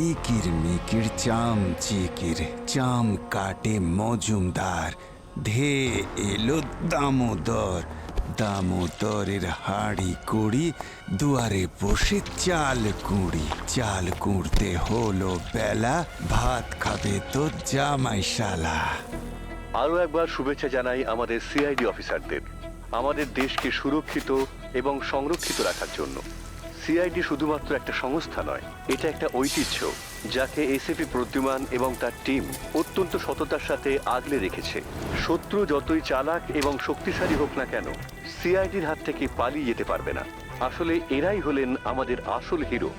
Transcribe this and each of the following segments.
ইকির মিকির চাম চিকির চাম কাটে মজুমদার, ধে এলো দামোদর, দামোদরের হাড়ি কুড়ি, দুয়ারে বসে চাল কুড়ি, চাল কুড়তে হলো বেলা, ভাত খাবে তো জামাই শালা। আরও একবার শুভেচ্ছা জানাই আমাদের সিআইডি অফিসারদের, আমাদের দেশকে সুরক্ষিত এবং সংরক্ষিত রাখার জন্য। সিআইডি শুধুমাত্র একটা সংস্থা নয়, এটা একটা ঐতিহ্য যাকে এসিপি প্রদ্যুমান এবং তার টিম অত্যন্ত সততার সাথে আগলে রেখেছে। শত্রু যতই চালাক এবং শক্তিশালী হোক না কেন, সিআইডির হাত থেকে পালিয়ে যেতে পারবে না। আসলে এরাই হলেন আমাদের আসল হিরো।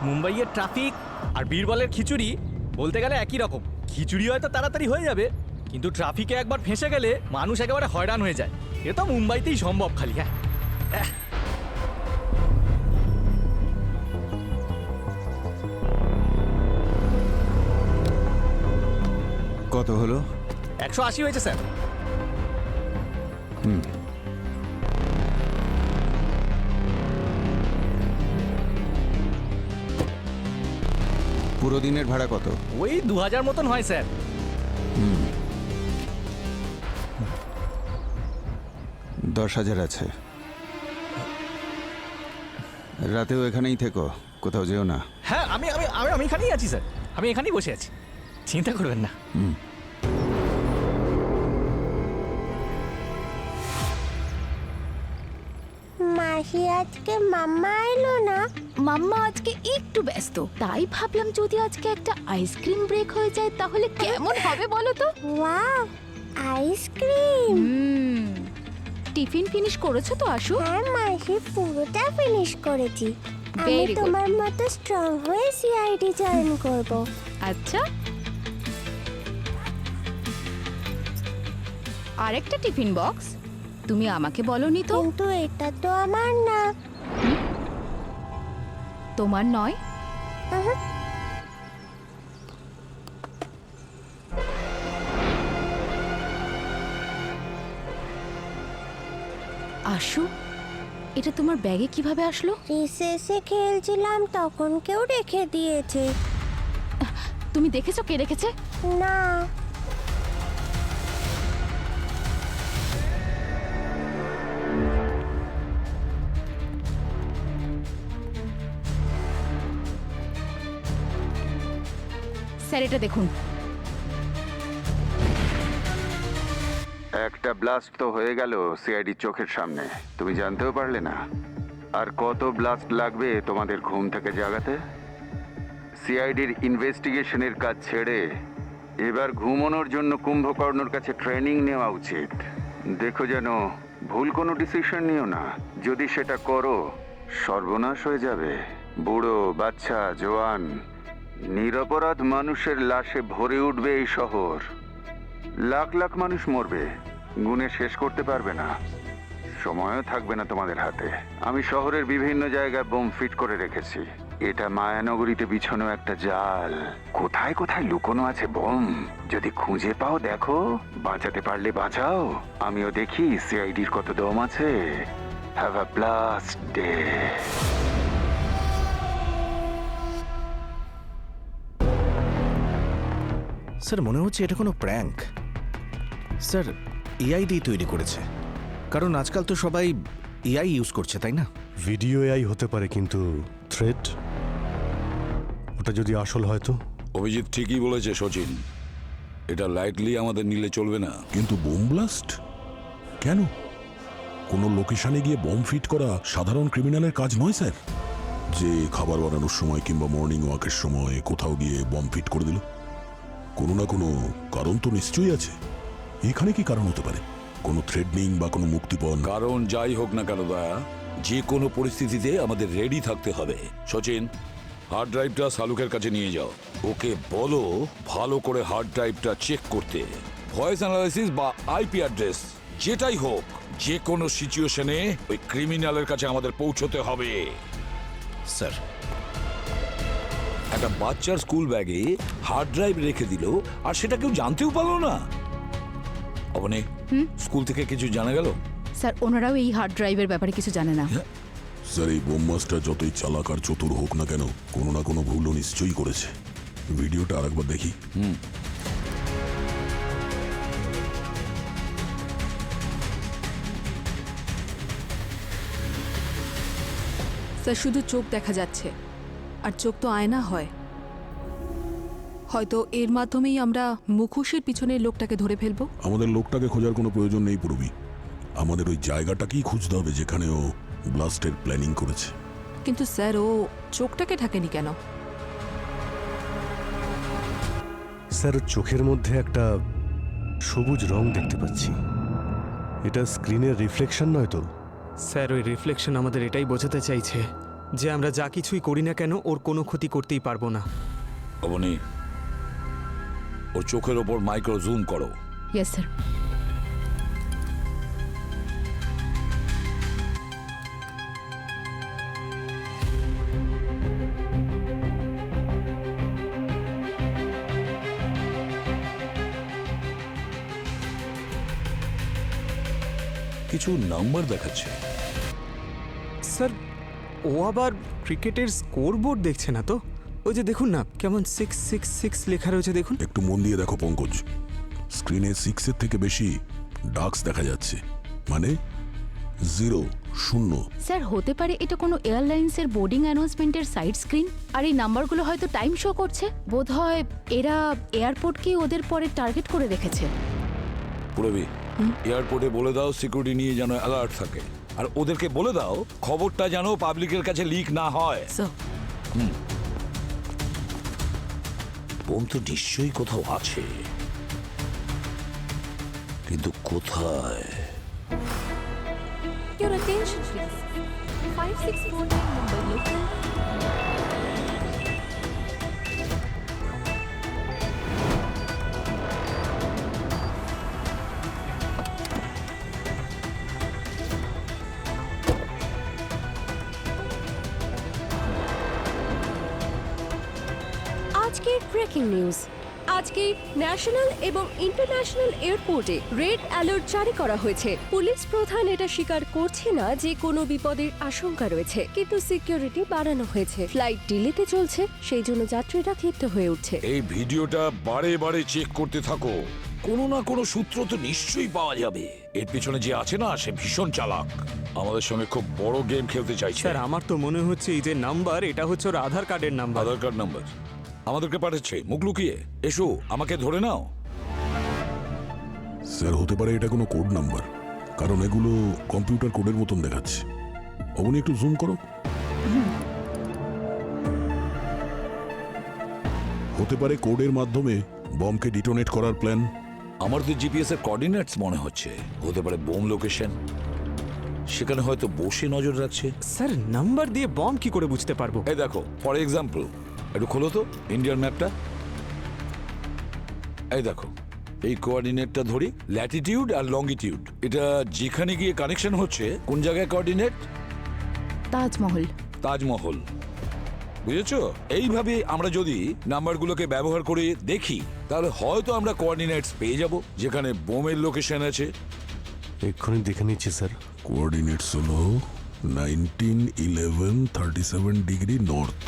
মুম্বাইয়ের ট্রাফিক আর বীরবলের খিচুড়ি বলতে গেলে একই রকম। খিচুড়ি হয়তো তাড়াতাড়ি হয়ে যাবে, কিন্তু ট্রাফিকে একবার ফেঁসে গেলে মানুষ একেবারে হয়রান হয়ে যায়। এ তো মুম্বাইতেই সম্ভব খালি। হ্যাঁ, কত হলো? 180 হয়েছে স্যার। পুরো দিনের ভাড়া কত? ওই 2000 মতন হয় স্যার। 10,000 আছে। রাতেও এখানেই থেকো, কোথাও যেও না। হ্যাঁ, আমি আমি আমি আমি এখানেই আছি স্যার, আমি এখানেই বসে আছি, চিন্তা করবেন না। মাসি আজকে মাম্মা এলো না? মাম্মা আজকে একটু ব্যস্ত, তাই ভাবলাম যদি আজকে একটা আইসক্রিম ব্রেক হয়ে যায় তাহলে কেমন হবে বলো তো। Wow, ice cream! টিফিন ফিনিশ করেছো তো আশু? হ্যাঁ মাসি, পুরোটা ফিনিশ করেছি। আমি Very good. তোমার মতো স্ট্রং হয়ে সিআইডি জয়েন করব। আচ্ছা, আরেকটা টিফিন বক্স তুমি আমাকে বলনি তো। কিন্তু এটা তো আমার না। তোমার নয়? আশু, এটা তোমার ব্যাগে কিভাবে আসলো? রিসেসে খেলছিলাম তখন কেউ রেখে দিয়েছে। তুমি দেখেছো কে রেখেছে? না, স্যার এটা দেখুন। একটা ব্লাস্ট তো হয়ে গেল সিআইডি চোখের সামনে, তুমি জানতেও পারলে না। আর কত ব্লাস্ট লাগবে তোমাদের ঘুম থেকে জাগাতে? সিআইডির ইনভেস্টিগেশনের কাজ ছেড়ে এবার ঘুমানোর জন্য কুম্ভকর্ণর কাছে ট্রেনিং নেওয়া উচিত। দেখো যেন ভুল কোনো ডিসিশন নিও না, যদি সেটা করো সর্বনাশ হয়ে যাবে। বুড়ো, বাচ্চা, জওয়ান, নিরপরাধ মানুষের লাশে ভরে উঠবে এই শহর। লাখ লাখ মানুষ মরবে, গুণে শেষ করতে পারবে না, সময়ও থাকবে না তোমাদের হাতে। আমি শহরের বিভিন্ন জায়গায় বোম ফিট করে রেখেছি। এটা মায়ানগরীতে বিছানো একটা জাল। কোথায় কোথায় লুকোনো আছে বোম, যদি খুঁজে পাও দেখো, বাঁচাতে পারলে বাঁচাও। আমিও দেখি সিআইডির কত দম আছে। Have a blast day. Sir মনে হচ্ছে এটা কোনো প্র্যাঙ্ক। স্যার এআই দিয়ে তৈরি করেছে, কারণ আজকাল তো সবাই এআই ইউজ করছে, তাই না? ভিডিও এআই হতে পারে, কিন্তু থ্রেট ওটা যদি আসল হয় তো? অভিজিৎ ঠিকই বলেছে সচিন, এটা লাইটলি আমাদের নিলে চলবে না। কিন্তু বোম ব্লাস্ট কেন? কোনো লোকেশনে গিয়ে বোম ফিট করা সাধারণ ক্রিমিনালের কাজ নয় স্যার। যে খাবার বানানোর সময় কিংবা মর্নিং ওয়াকের সময় কোথাও গিয়ে বোম ফিট করে দিল, কোনো না কোনো কারণ তো নিশ্চয়ই আছে। এখানে কি কারণ হতে পারে? কোনো থ্রেডনিং বা কোনো মুক্তিপণ? কারণ যাই হোক না কেন দয়া, যে কোনো পরিস্থিতিতে আমাদের রেডি থাকতে হবে। সচিন, হার্ড ড্রাইভটা শালুকের কাছে নিয়ে যাও, ওকে বলো ভালো করে হার্ড ড্রাইভটা চেক করতে। ভয়েস অ্যানালাইসিস বা আইপি অ্যাড্রেস যেটাই হোক, যে কোনো সিচুয়েশনে ওই ক্রিমিনালের কাছে আমাদের পৌঁছতে হবে। স্যার একটা বাচ্চার স্কুল ব্যাগে হার্ড ড্রাইভ রেখে দিল, আর সেটা কেউ জানতেও পারলো না। অবনে, স্কুল থেকে কিছু জানা গেল? স্যার ওনারাও এই হার্ড ড্রাইভের ব্যাপারে কিছু জানে না। স্যার এই বোম মাস্টার যতই চালাক আর চতুর হোক না কেন, কোনো না কোনো ভুলও নিশ্চয়ই করেছে। ভিডিওটা আরেকবার দেখি। স্যার শুধু চোখ দেখা যাচ্ছে, আর চোখ তো আয়না হয়। হয়তো এর মাধ্যমেই আমরা মুখোশের পিছনের লোকটাকে ধরে ফেলবো। আমাদের লোকটাকে খোঁজার কোনো প্রয়োজন নেই পুরবি, আমাদের ওই জায়গাটাকেই খুঁজতে হবে যেখানে ও ব্লাস্টের প্ল্যানিং করেছে। কিন্তু স্যার ও চোখটাকে ঢাকেনি কেন? স্যার চোখের মধ্যে একটা সবুজ রং দেখতে পাচ্ছি। এটা স্ক্রিনের রিফ্লেকশন নয় তো? স্যার ওই রিফ্লেকশন আমাদের এটাই বোঝাতে চাইছে যে আমরা যা কিছুই করি না কেন ওর কোনো ক্ষতি করতেই পারবো না। অবনি, ওর চোখের ওপর মাইক্রো জুম করো। Yes sir. কিছু নাম্বার দেখাচ্ছে। স্যার ও আবার ক্রিকেটের স্কোর বোর্ড দেখছে না তো? ওই যে দেখুন না, কেমন 666 লেখা রয়েছে দেখুন। একটু মন দিয়ে দেখো পঙ্কজ, স্ক্রিনে 6-এর থেকে বেশি ডার্কস দেখা যাচ্ছে, মানে 0, 0। স্যার হতে পারে এটা কোনো এয়ারলাইন্সের বোর্ডিং অ্যানাউন্সমেন্টের সাইড স্ক্রিন, আর এই নাম্বারগুলো হয়তো টাইম শো করছে। বোধহয় এরা এয়ারপোর্টকেই ওদের পরে টার্গেট করে রেখেছে। পুরবি, এয়ারপোর্টে বলে দাও সিকিউরিটি নিয়ে যেন অ্যালার্ট থাকে, আর ওদেরকে বলে দাও খবরটা যেন পাবলিকের কাছে লিক না হয়। স্যার বোম তো নিশ্চয়ই কোথাও আছে, কিন্তু কোথায়? Your attention please. 5649 Mumbai local. আজকের ব্রেকিং নিউজ। আজকে ন্যাশনাল এবং ইন্টারন্যাশনাল এয়ারপোর্টে রেড অ্যালার্ট জারি করা হয়েছে। পুলিশ প্রধান এটা স্বীকার করছে না যে কোনো বিপদের আশঙ্কা রয়েছে, কিন্তু সিকিউরিটি বাড়ানো হয়েছে। ফ্লাইট ডিলেতে চলছে, সেই জন্য যাত্রীরা ক্ষিপ্ত হয়ে উঠছে। এই ভিডিওটা বারে বারে চেক করতে থাকো, কোনো না কোনো সূত্র তো নিশ্চয়ই পাওয়া যাবে। এর পিছনে যে আছে না, সে ভীষণ চালাক, আমাদের সঙ্গে খুব বড় গেম খেলতে চাইছে। স্যার আমার তো মনে হচ্ছে এই যে নাম্বার, এটা হচ্ছে ওর আধার কার্ডের নাম্বার। আধার কার্ড নাম্বার আমাদেরকে পাঠাচ্ছে মুখ লুকিয়ে। এসো, আমাকে ধরে নাও। স্যার হতে পারে এটা কোনো কোড নাম্বার, কারণ এগুলো কম্পিউটার কোডের মতন দেখাচ্ছে। অবনি একটু জুম করো। হতে পারে কোডের মাধ্যমে বমকে ডিটোনেট করার প্ল্যান। আমার তো জিপিএস এর কোঅর্ডিনেটস মনে হচ্ছে। হতে পারে বোম লোকেশন, সেখানে হয়তো বসে নজর রাখছে। স্যার নাম্বার দিয়ে বম কি করে বুঝতে পারবো? এই দেখো, ফর এক্সাম্পল, একটু খোলো তো ইন্ডিয়ান ম্যাপটা। এই দেখো, এই কোঅর্ডিনেটটা ধরি, ল্যাটিটিউড আর লঙ্গিটিউড। এটা যেখানে গিয়ে কানেকশন হচ্ছে, কোন জায়গায় কোঅর্ডিনেট? তাজমহল। তাজমহল, বুঝেছো? এইভাবে আমরা যদি নাম্বারগুলোকে ব্যবহার করে দেখি, তাহলে হয়তো আমরা কোঅর্ডিনেটস পেয়ে যাব যেখানে বোমের লোকেশন আছে। এক্ষুনি দেখে নিচ্ছি স্যার। কোঅর্ডিনেটস হলো 19, 11, 37 ডিগ্রি নর্থ।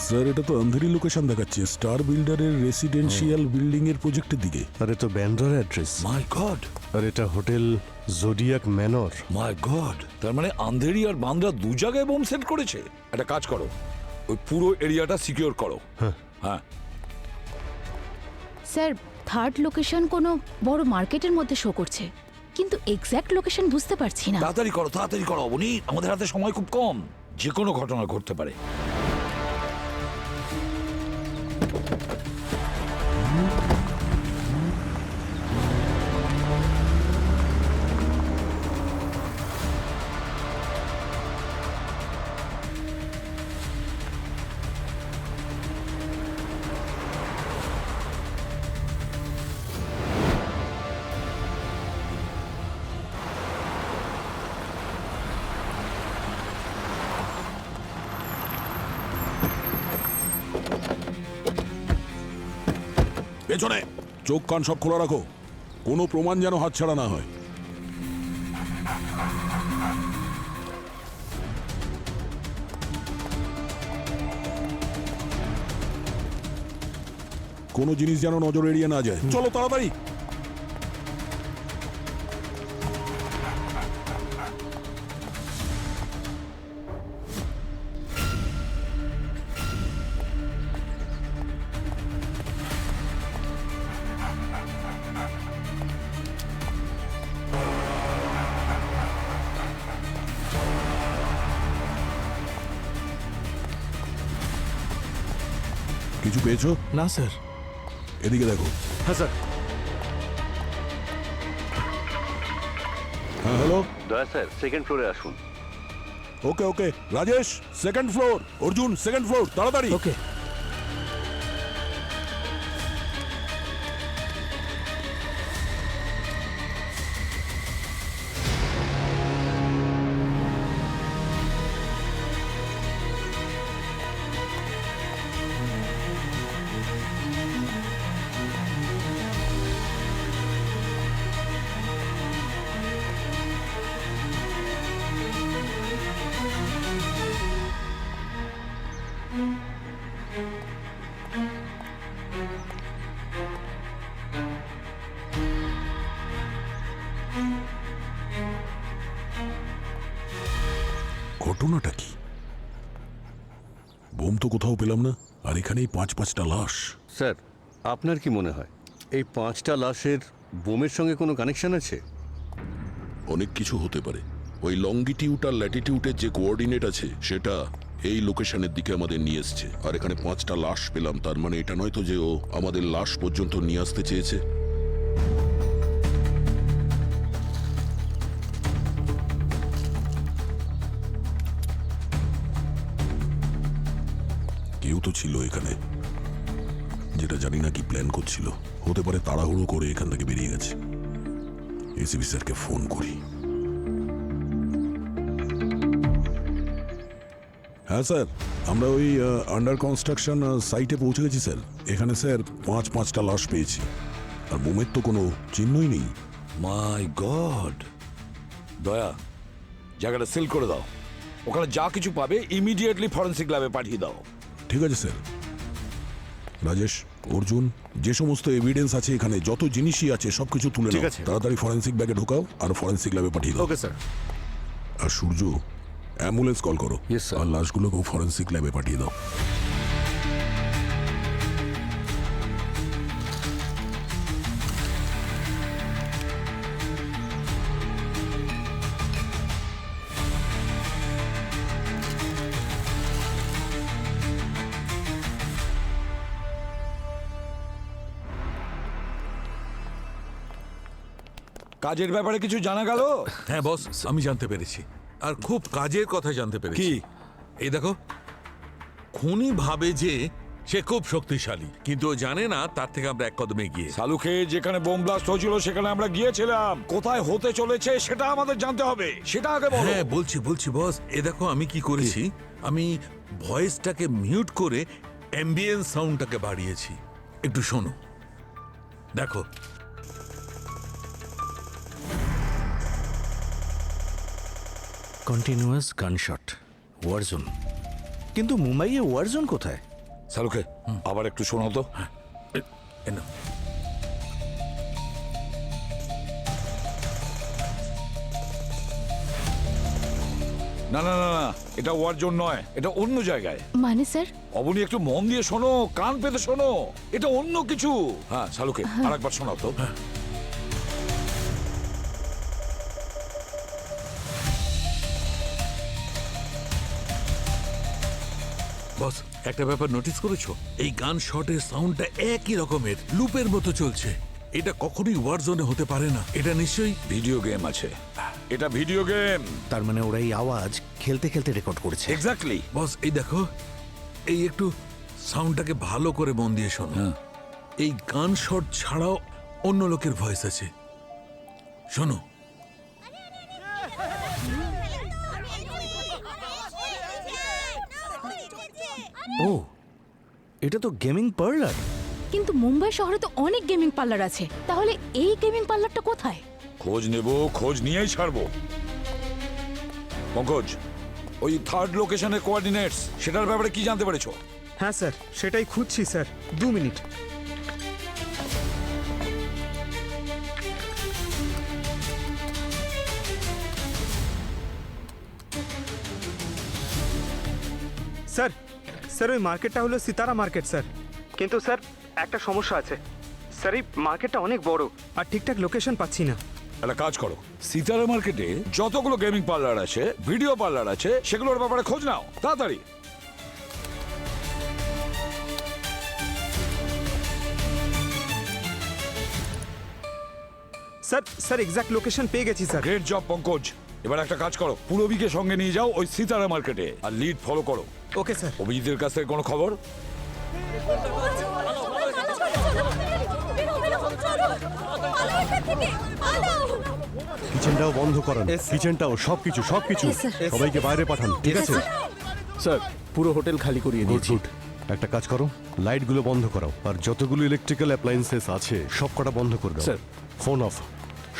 স্যার এটা তো আন্ধেরি লোকেশন দেখাচ্ছে, স্টার বিল্ডারের রেসিডেন্সিয়াল বিল্ডিং এর প্রজেক্টের দিকে। আর এটা ব্যান্ড্রার অ্যাড্রেস। মাই গড! আর এটা হোটেল জোডিয়াক ম্যানর। মাই গড! তার মানে আন্ধেরি আর বান্দ্রা দু জায়গায় বোম সেট করেছে। একটা কাজ করো, ওই পুরো এরিয়াটা সিকিউর করো। হ্যাঁ স্যার, থার্ড লোকেশন কোনো বড় মার্কেটের মধ্যে শো করছে, কিন্তু এক্স্যাক্ট লোকেশন বুঝতে পারছি না। তাড়াতাড়ি করো, তাড়াতাড়ি করো অবনী, আমাদের হাতে সময় খুব কম, যে কোনো ঘটনা ঘটতে পারে। পেছনে চোখ কান সব খোলা রাখো, কোনো প্রমাণ যেন হাতছাড়া না হয়। কোনো জিনিস যেন নজর এড়িয়ে না যায়। চলো তাড়াতাড়ি। কিছু পেয়েছো? না স্যার। এদিকে দেখো। হ্যাঁ স্যার। হ্যাঁ হ্যালো। দয়া স্যার, সেকেন্ড ফ্লোরে আসুন। Okay okay Rajesh, second floor. Arjun, second floor, তাড়াতাড়ি। ওকে। ঘটনাটা কি? বোম তো কোথাও পেলাম না, আর এখানেই 5-5টা লাশ। স্যার, আপনার কি মনে হয় এই 5টা লাশের বোমের সঙ্গে কোনো কানেকশন আছে? অনেক কিছু হতে পারে। ওই লঙ্গিটিউড আর ল্যাটিটিউডের যে কোঅর্ডিনেট আছে, সেটা এই লোকেশনের দিকে আমাদের নিয়ে এসছে। আর এখানে 5টা লাশ পেলাম, তার মানে এটা নয় তো যে ও আমাদের লাশ পর্যন্ত নিয়ে আসতে চেয়েছে। কেউ তো ছিল এখানে, যেটা জানি না কি প্ল্যান করছিল। হতে পারে তাড়াহুড়ো করে এখান থেকে বেরিয়ে গেছে। এসিপি স্যারকে ফোন করি। হ্যাঁ স্যার, আমরা ওই আন্ডার কনস্ট্রাকশন সাইটে পৌঁছে গেছি স্যার। এখানে স্যার পাঁচটা লাশ পেয়েছি, আর বোমের তো কোনো চিহ্নই নেই। মাই গড! দয়া, জায়গাটা সিল করে দাও। ওখানে যা কিছু পাবে ইমিডিয়েটলি ফরেন্সিক ল্যাবে পাঠিয়ে দাও। ঠিক আছে স্যার। রাজেশ, অর্জুন, যে সমস্ত এভিডেন্স আছে এখানে, যত জিনিসই আছে সবকিছু তুলে ঠিক নাও। আছে। তাড়াতাড়ি ফরেন্সিক ব্যাগে ঢোকাও আর ফরেন্সিক ল্যাবে পাঠিয়ে দাও। Okay sir. আর সূর্য, অ্যাম্বুলেন্স কল করো। Yes, sir. আর লাশগুলোকেও ফরেন্সিক ল্যাবে পাঠিয়ে দাও। কাজের ব্যাপারে কিছু জানা গেল? হ্যাঁ বস, আমি জানতে পেরেছি, আর খুব কাজের কথা জানতে পেরেছি। কি? এই দেখো, খুনি ভাবে যে সে খুব শক্তিশালী, কিন্তু ও জানে না তার থেকে আমরা এক কদমে গিয়ে। সালুকে যেখানে বোম ব্লাস্ট হয়েছিল সেখানে আমরা গিয়েছিলাম। কোথায় হতে চলেছে সেটা আমাদের জানতে হবে, সেটা আগে বলো। হ্যাঁ বলছি বস, এ দেখো আমি কি করেছি। আমি ভয়েসটাকে মিউট করে অ্যাম্বিয়েন্স সাউন্ডটাকে বাড়িয়েছি। একটু শোনো, দেখো। Continuous gunshot, warzone. কিন্তু মুম্বাইয়ে ওয়ারজোন কোথায়? সালুকে আবার একটু শোনাও তো। এ নাও। না না না না, এটা ওয়ারজোন নয়, এটা অন্য জায়গায়। মানে স্যার? অবনী, একটু মন দিয়ে শোনো, কান পেতে শোনো, এটা অন্য কিছু। হ্যাঁ সালুকে আরেকবার শোনাও তো। বস, একটা ব্যাপার নোটিস করেছো? এই গান শটের সাউন্ডটা একই রকমের, লুপের মতো চলছে। এটা কখনোই ওয়ার জোনে হতে পারে না। এটা নিশ্চয়ই ভিডিও গেম আছে, এটা ভিডিও গেম। তার মানে ওরা এই আওয়াজ খেলতে খেলতে রেকর্ড করেছে। এক্স্যাক্টলি। বস, এই দেখো, এই একটু সাউন্ডটাকে ভালো করে মন দিয়ে শোনো। এই গান শট ছাড়াও অন্য লোকের ভয়েস আছে, শোনো। ও, এটা তো গেমিং পার্লার। কিন্তু মুম্বাই শহরে তো অনেক গেমিং পার্লার আছে, তাহলে এই গেমিং পার্লারটা কোথায়? খোঁজ নেব, খোঁজ নিয়েই ছাড়বো। পঙ্কজ, ওই থার্ড লোকেশনের কোঅর্ডিনেটস, সেটার ব্যাপারে কি জানতে পেরেছো? হ্যাঁ স্যার, সেটাই খুঁজছি স্যার। 2 মিনিট। স্যার, স্যার ওই মার্কেটটা হলো সিতারা মার্কেট স্যার। কিন্তু স্যার একটা সমস্যা আছে স্যার, এই মার্কেটটা অনেক বড় আর ঠিকঠাক লোকেশন পাচ্ছি না। একটা কাজ করো, সিতারা মার্কেটে যতগুলো গেমিং পার্লার আছে, ভিডিও পার্লার আছে, সেগুলোর ব্যাপারে খোঁজ নাও তাড়াতাড়ি। স্যার, স্যার এক্সাক্ট লোকেশন পেয়ে গেছি স্যার। Great job Pankaj. এবার একটা কাজ করো, পুরবীকে সঙ্গে নিয়ে যাও ওই সিতারা মার্কেটে, আর লিড ফলো করো। Okay sir. অভিজিতের কাছ থেকে কোনো খবর? কিচেনটাও বন্ধ করান, কিচেনটাও, সবকিছু সবকিছু। সবাইকে বাইরে পাঠান, ঠিক আছে? স্যার, পুরো হোটেল খালি করিয়ে গুড দিয়েছি। গুড। একটা কাজ করো, লাইটগুলো বন্ধ করাও, আর যতগুলো ইলেকট্রিক্যাল অ্যাপ্লায়েন্সেস আছে সব কটা বন্ধ করে দাও। স্যার। ফোন অফ,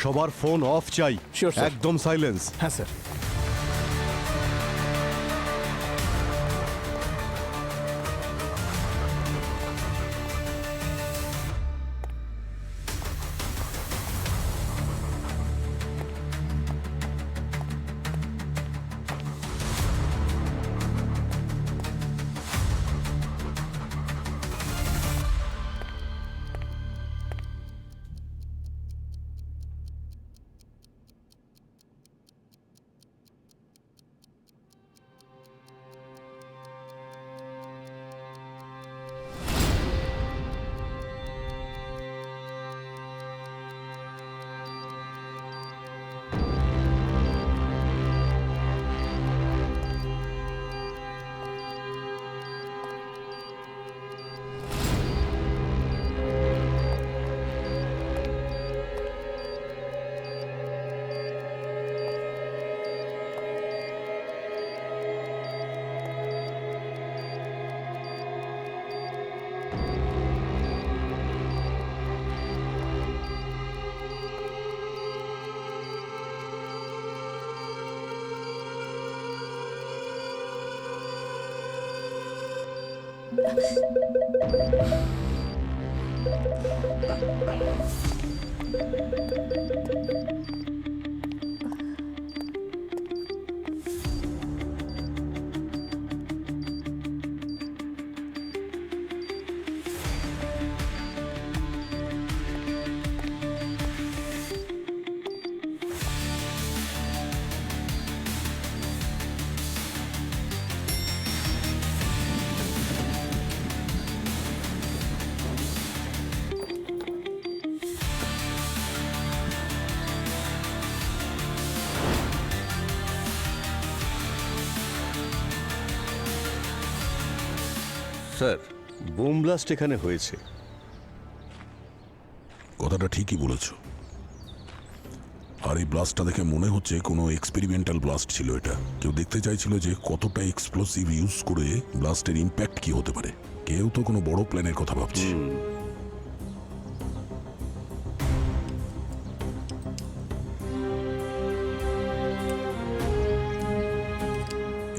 সবার ফোন অফ চাই। Sure, sir. একদম সাইলেন্স। হ্যাঁ স্যার। স্যার বোম ব্লাস্ট এখানে হয়েছে। কথাটা ঠিকই বলেছ। আর এই ব্লাস্টটা দেখে মনে হচ্ছে কোনো এক্সপেরিমেন্টাল ব্লাস্ট ছিল। এটা কেউ দেখতে চাইছিল যে কতটা এক্সপ্লোসিভ ইউজ করে ব্লাস্টের ইম্প্যাক্ট কি হতে পারে। কেউ তো কোনো বড় প্ল্যানের কথা ভাবছে।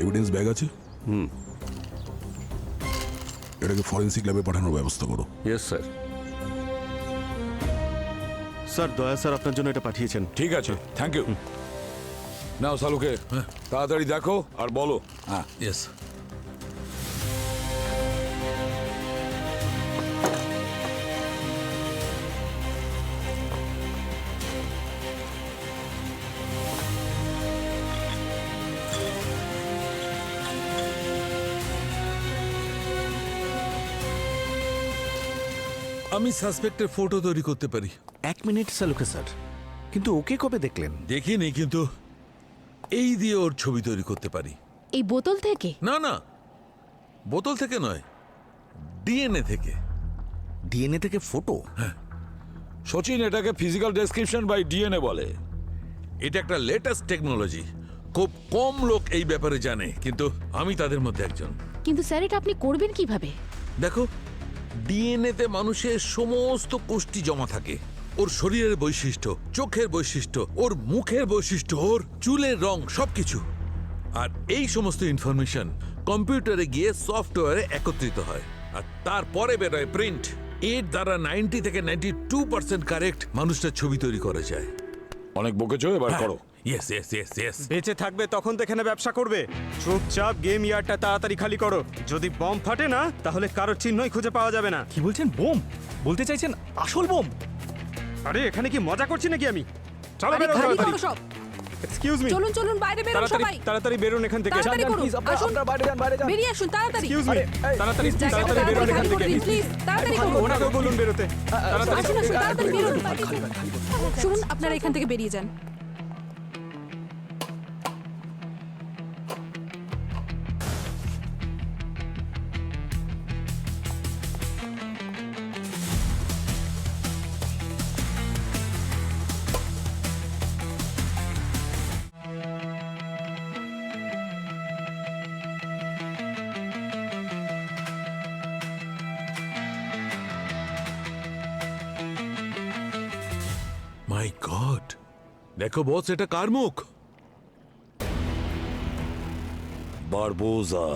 এভিডেন্স ব্যাগ আছে? এটাকে ফরেন্সিক ল্যাবে পাঠানোর ব্যবস্থা করো। Yes sir. স্যার দয়া স্যার আপনার জন্য এটা পাঠিয়েছেন। ঠিক আছে, থ্যাংক ইউ। নাও সালুকে তাড়াতাড়ি দেখো আর বলো। হ্যাঁ, ইয়েস। আমি সাসপেক্টের ফটো তৈরি করতে পারি। 1 মিনিট সালুকে স্যার, কিন্তু ওকে কবে দেখলেন? দেখিনি, কিন্তু এই দিয়ে ওর ছবি তৈরি করতে পারি। এই বোতল থেকে? না না, বোতল থেকে নয়, ডিএনএ থেকে। ডিএনএ থেকে ফটো? সচিন, এটাকে ফিজিক্যাল ডেসক্রিপশন বাই ডিএনএ বলে। এটা একটা লেটেস্ট টেকনোলজি। খুব কম লোক এই ব্যাপারে জানে, কিন্তু আমি তাদের মধ্যে একজন। কিন্তু স্যার এটা আপনি করবেন কিভাবে? দেখো, ডিএনএ তে মানুষের সমস্ত কোষ্ঠী জমা থাকে। ওর শরীরের বৈশিষ্ট্য, চোখের বৈশিষ্ট্য, ওর মুখের বৈশিষ্ট্য, ওর চুলের রং, সবকিছু। আর এই সমস্ত ইনফরমেশন কম্পিউটারে গিয়ে সফটওয়্যারে একত্রিত হয়, আর তারপরে বেরোয় প্রিন্ট। এর দ্বারা 90 থেকে 92% কারেক্ট মানুষটার ছবি তৈরি করা যায়। অনেক বকেছো, এবার করো। Yes yes yes yes. বেঁচে থাকবে তখন তো এখানে ব্যবসা করবে। চুপচাপ গেম ইয়ারটা তাড়াতাড়ি খালি করো। যদি বম ফাটে না, তাহলে কারোর চিহ্নই খুঁজে পাওয়া যাবে না। কি বলছেন? বোম বলতে চাইছেন আসল বোম? আরে এখানে কি মজা করছি নাকি আমি? চলো আরে বেরো খালি তাড়াতাড়ি। করো সব। এক্সকিউজ মি, চলুন চলুন, বাইরে বেরোন তাড়াতাড়ি সবাই। তাড়াতাড়ি বেরোন এখান থেকে। তাড়াতাড়ি করুন, আসুন। বেরিয়ে আসুন তাড়াতাড়ি। এক্সকিউজ মি, তাড়াতাড়ি জায়গাটা তাড়াতাড়ি বেরোন তাড়াতাড়ি এখান খালি থেকে। করুন, প্লিজ তাড়াতাড়ি করুন। ওনাকেও বলুন বেরোতে। তাড়াতাড়ি আসুন আসুন, তাড়াতাড়ি বেরোন। শুনুন, আপনারা এখান থেকে বেরিয়ে যান। মাই গড, দেখো বস, এটা কার মুখ? বারবোজা।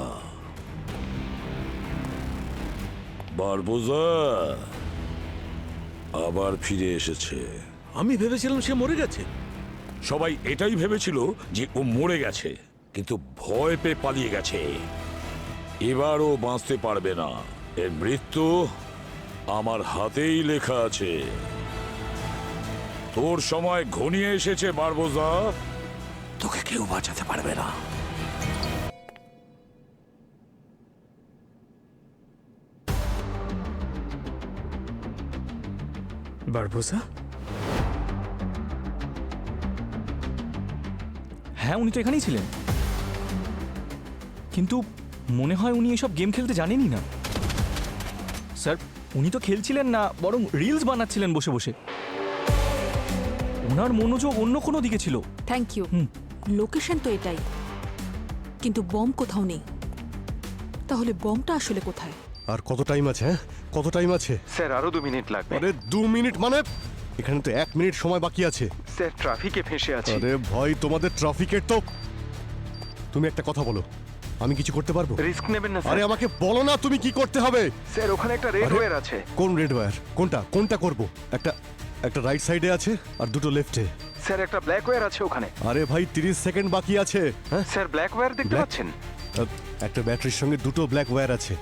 বারবোজা আবার ফিরে এসেছে। আমি ভেবেছিলাম সে মরে গেছে। সবাই এটাই ভেবেছিল যে ও মরে গেছে, কিন্তু ভয় পেয়ে পালিয়ে গেছে। এবার ও বাঁচতে পারবে না। এর মৃত্যু আমার হাতেই লেখা আছে। তোর সময় ঘনিয়ে এসেছে বারবোজা। তোকে কেউ বাঁচাতে পারবে না। বারবোজা? হ্যাঁ, উনি তো এখানেই ছিলেন, কিন্তু মনে হয় উনি এসব গেম খেলতে জানেনই না। স্যার, উনি তো খেলছিলেন না, বরং রিলস বানাচ্ছিলেন বসে বসে। ওনার মনোযোগ অন্য কোনো দিকে ছিল। Thank you. লোকেশন তো এটাই, কিন্তু বম কোথাও নেই। তাহলে বমটা আসলে কোথায়? আর কত টাইম আছে? হ্যাঁ, কত টাইম আছে? স্যার আরো 2 মিনিট লাগবে। আরে 2 মিনিট মানে? এখানে তো 1 মিনিট সময় বাকি আছে। স্যার ট্রাফিকে ফেঁসে আছি। আরে ভাই, তোমাদের ট্রাফিকের তো। তুমি একটা কথা বলো, আমি কিছু করতে পারবো? রিস্ক নেবেন না আরে আমাকে বলো না তুমি কি করতে হবে। স্যার ওখানে একটা রেড ওয়্যার আছে। কোন রেড ওয়্যার? কোনটা করব? একটা রাইট সাইডে আছে আর দুটো লেফটে। স্যার একটা ব্ল্যাক ওয়্যার আছে ওখানে। আরে ভাই 30 সেকেন্ড বাকি আছে। হ্যাঁ স্যার ব্ল্যাক ওয়্যার দেখতে পাচ্ছেন? একটা ব্যাটারির সঙ্গে দুটো ব্ল্যাক ওয়্যার আছে।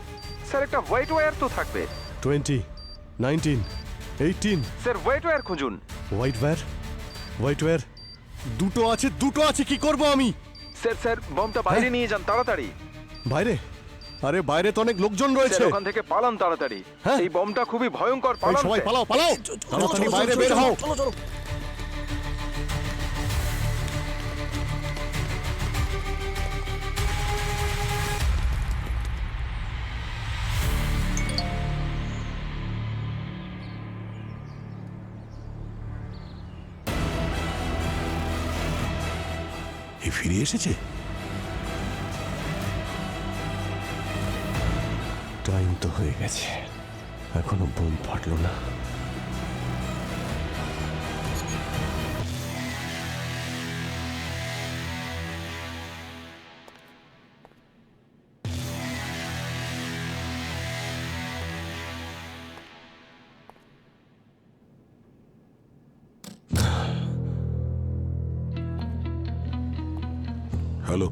স্যার একটা হোয়াইট ওয়্যার তো থাকবে। 20, 19, 18। স্যার হোয়াইট ওয়্যার খুঁজুন। হোয়াইট ওয়্যার দুটো আছে কি করব আমি? স্যার বমটা বাইরে নিয়ে যান তাড়াতাড়ি। বাইরে? আরে বাইরে তো অনেক লোকজন রয়েছে। স্যার ওখান থেকে পালান তাড়াতাড়ি। হ্যাঁ? এই বমটা খুবই ভয়ঙ্কর, এই পালান। সবাই স্যার। পালাও তাড়াতাড়ি বাইরে বের হও। এ ফিরে এসেছে? টাইম তো হয়ে গেছে, এখনো বোম ফাটলো না। হ্যালো।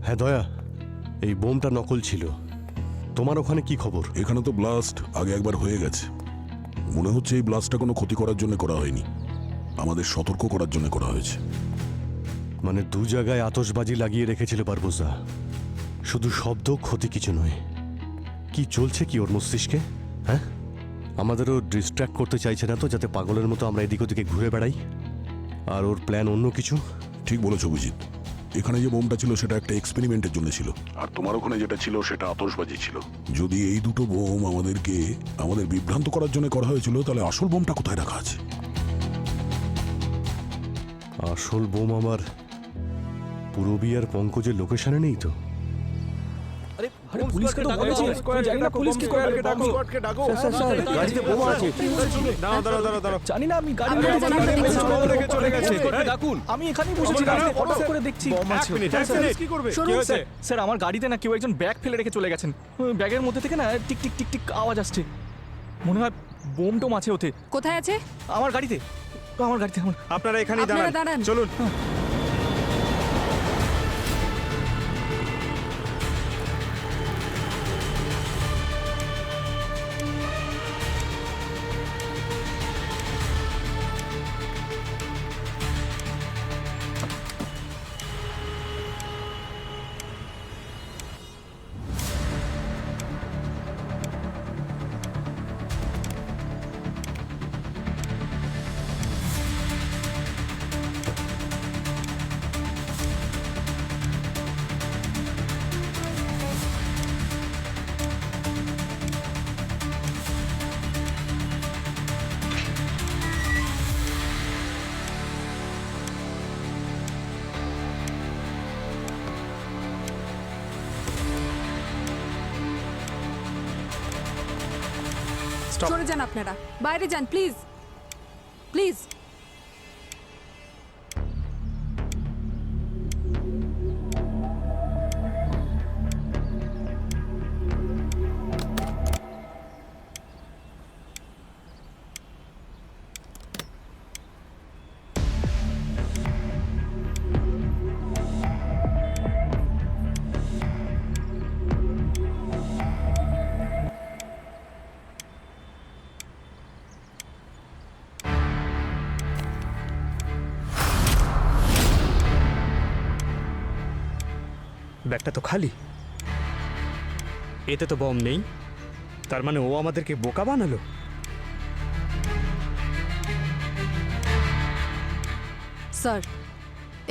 হ্যাঁ দয়া, এই বোমটা নকল ছিল। তোমার ওখানে কি খবর? এখানে তো ব্লাস্ট আগে একবার হয়ে গেছে। মনে হচ্ছে এই ব্লাস্টটা কোনো ক্ষতি করার জন্য করা হয়নি, আমাদের সতর্ক করার জন্য করা হয়েছে। মানে দু জায়গায় আতশবাজি লাগিয়ে রেখেছিল বারবোসা। শুধু শব্দ, ক্ষতি কিছু নয়। কি চলছে কি ওর মস্তিষ্কে? হ্যাঁ, আমাদেরও ডিস্ট্র্যাক্ট করতে চাইছে না তো, যাতে পাগলের মতো আমরা এদিক ওদিকে ঘুরে বেড়াই? আর ওর প্ল্যান অন্য কিছু? ঠিক বলেছ অভিজিৎ, এখানে যে বোমটা ছিল সেটা একটা এক্সপেরিমেন্টের জন্য ছিল, আর তোমার ওখানে যেটা ছিল সেটা আতশবাজি ছিল। যদি এই দুটো বোম আমাদের বিভ্রান্ত করার জন্য করা হয়েছিল, তাহলে আসল বোমটা কোথায় রাখা আছে? আসল বোম আমার পূরবী আর পঙ্কজের লোকেশনে নেই তো? আরে পুলিশকে তো বলেছি, জানি না পুলিশকে ডাকো। স্যার গাড়িতে বোমা আছে। দাঁড়াও। জানি না, আমি গাড়ি চলে গেছে। ডাকুন, আমি এখানেই বসেছিলাম, ফটো করে দেখছি বোম আছে। কি করবে? কি হয়েছে? স্যার আমার গাড়িতে না কেউ একজন ব্যাগ ফেলে রেখে চলে গেছেন। ব্যাগের মধ্যে থেকে না টিক টিক টিক টিক আওয়াজ আসছে। মনে হয় বোম টোম আছে ওতে। কোথায় আছে? আমার গাড়িতে। আপনারা এখানেই আপনারা দাঁড়ান, দাঁড়ান। চলুন। সরে যান আপনারা, বাইরে যান প্লিজ। প্লিজ। ব্যাগটা তো খালি, এতে তো বম নেই। তার মানে ও আমাদেরকে বোকা বানালো। স্যার,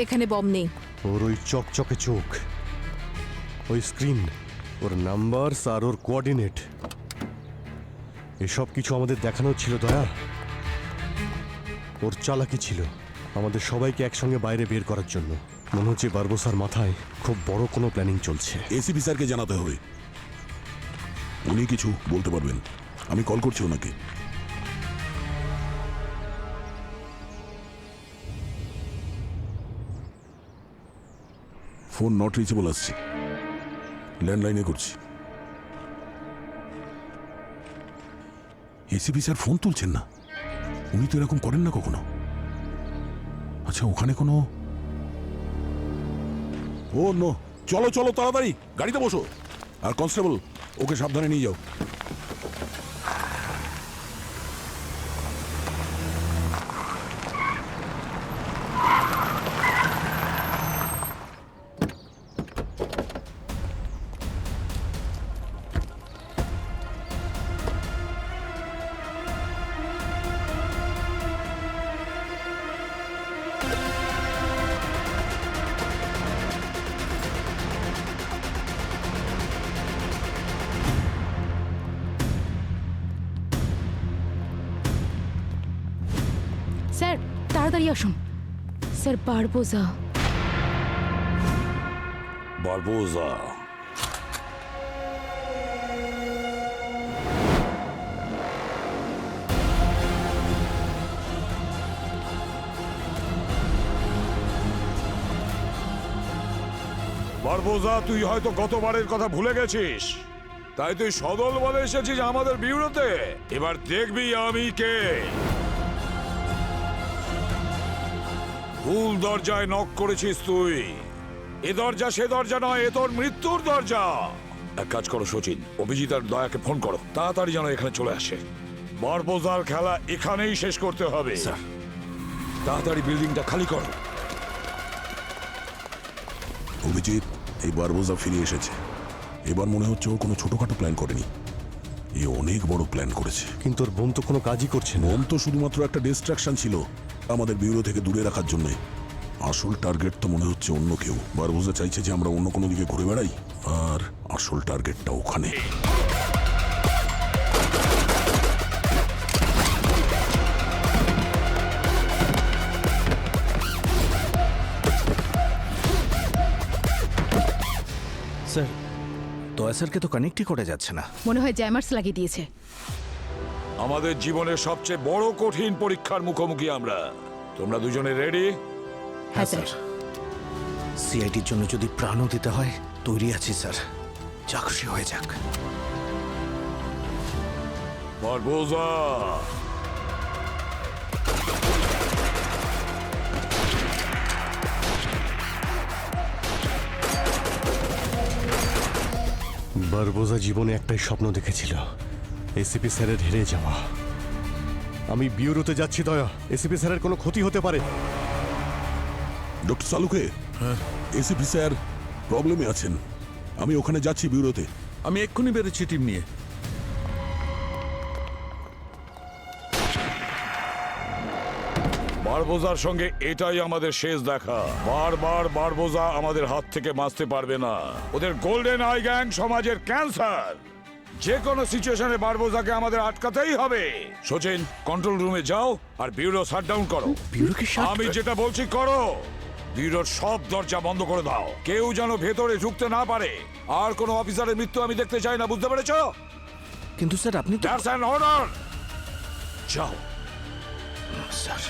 এখানে বম নেই। ওর ওই চকচকে চোখ, ওই স্ক্রিন, ওর নাম্বার আর ওর কোঅর্ডিনেট, এসব কিছু আমাদের দেখানো ছিল দয়া। ওর চালাকি ছিল আমাদের সবাইকে একসঙ্গে বাইরে বের করার জন্য। মনে হচ্ছে বারবোসার মাথায় খুব বড় কোনো প্ল্যানিং চলছে। এসিপি স্যারকে জানাতে হবে, উনি কিছু বলতে পারবেন। আমি কল করছি ওনাকে। ফোন নট রিচেবল আসছে। ল্যান্ডলাইনে করছি। এসিপি স্যার ফোন তুলছেন না, উনি তো এরকম করেন না কখনো। আচ্ছা, ওখানে কোনো... ও নো, চলো চলো তাড়াতাড়ি গাড়িতে বসো। আর কনস্টেবল, ওকে সাবধানে নিয়ে যাও। স্যার তাড়াতাড়ি আসুন। স্যার বারবোজা। বারবোজা। বারবোজা, তুই হয়তো গতবারের কথা ভুলে গেছিস, তাই তুই সদল বলে এসেছিস আমাদের বিউরোতে। এবার দেখবি আমি কে। ভুল দরজায় নক করেছিস তুই। এ দরজা সে দরজা নয়, এ তোর মৃত্যুর দরজা। এক কাজ করো সচিন, অভিজিৎ আর দয়াকে ফোন করো, তাড়াতাড়ি যেন এখানে চলে আসে। বারবোজার খেলা এখানেই শেষ করতে হবে। স্যার, তাড়াতাড়ি বিল্ডিংটা খালি করো। অভিজিৎ, এই বারবোজা ফিরে এসেছে। এবার মনে হচ্ছে ও কোনো ছোটখাটো প্ল্যান করেনি, এ অনেক বড় প্ল্যান করেছে। কিন্তু ওর বোন তো কোনো কাজই করছে না। বোম তো শুধুমাত্র একটা ডিস্ট্রাকশন ছিল আমাদের ব্যুরো থেকে দূরে রাখার জন্য। আসল টার্গেট তো মনে হচ্ছে অন্য কেউ। বারবোজা চাইছে যে আমরা অন্য কোনো দিকে ঘুরে বেড়াই, আর আসল টার্গেটটা ওখানে। স্যার, দয়া স্যারকে তো কানেক্টই করা যাচ্ছে না। মনে হয় জ্যামার্স লাগিয়ে দিয়েছে। আমাদের জীবনের সবচেয়ে বড় কঠিন পরীক্ষার মুখোমুখি আমরা। তোমরা দুজনে রেডি? হ্যাঁ স্যার। সিআইডির জন্য যদি প্রাণও দিতে হয়, তৈরি আছি স্যার। যা খুশি হয়ে যাক। বারবোজা, বারবোজা জীবনে একটাই স্বপ্ন দেখেছিল, এসিপি স্যারের হেরে যাওয়া। আমি বিউরোতে যাচ্ছি দয়া, এসিপি স্যারের কোনো ক্ষতি হতে পারে। ডক্টর সালুকে, এসিপি স্যার প্রবলেমে আছেন, আমি ওখানে যাচ্ছি ব্যুরোতে। আমি এক্ষুনি বেরোচ্ছি টিম নিয়ে। বারবোজার সঙ্গে এটাই আমাদের শেষ দেখা। বারবার বারবোজা আমাদের হাত থেকে বাঁচতে পারবে না। ওদের গোল্ডেন আই গ্যাং সমাজের ক্যান্সার। যে কোনো সিচুয়েশনে বারবোজাকে আমাদের আটকাতেই হবে। সচিন, কন্ট্রোল রুমে যাও আর ব্যুরো শাটডাউন করো। আমি যেটা বলছি করো। ব্যুরোর সব দরজা বন্ধ করে দাও, কেউ যেন ভেতরে ঢুকতে না পারে। আর কোনো অফিসারের মৃত্যু আমি দেখতে চাই না, বুঝতে পেরেছো? কিন্তু স্যার, আপনি তো... দ্যাটস অ্যান অর্ডার। যাও স্যার।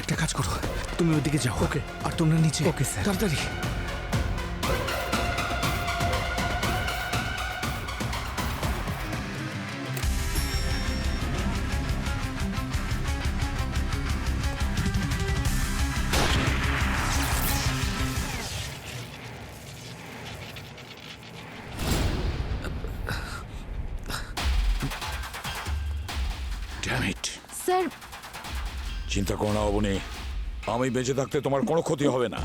একটা কাজ করো, তুমি ওইদিকে যাও। ওকে। আর তোমরা নিচে। Okay sir. তাড়াতাড়ি। Damn it. স্যার, চিন্তা করো না অবনী, আমি বেঁচে থাকতে তোমার কোনো ক্ষতি হবে না।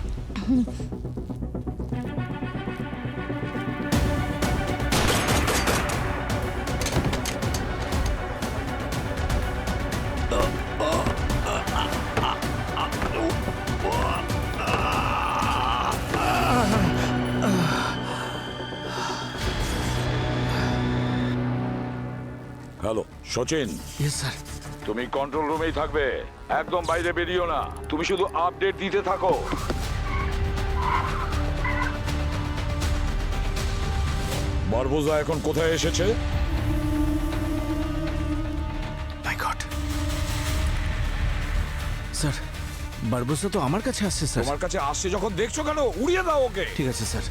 হ্যালো সচিন। Yes sir. তুমি কন্ট্রোল রুমেই থাকবে, একদম বাইরে বেরিও না। তুমি শুধু আপডেট দিতে থাকো। বারবোজা এখন কোথায় এসেছে? মাই গড স্যার, বারবোসা তো আমার কাছে আসছে স্যার। তোমার কাছে আসছে যখন দেখছো কেন? উড়িয়ে দাও ওকে। ঠিক আছে স্যার।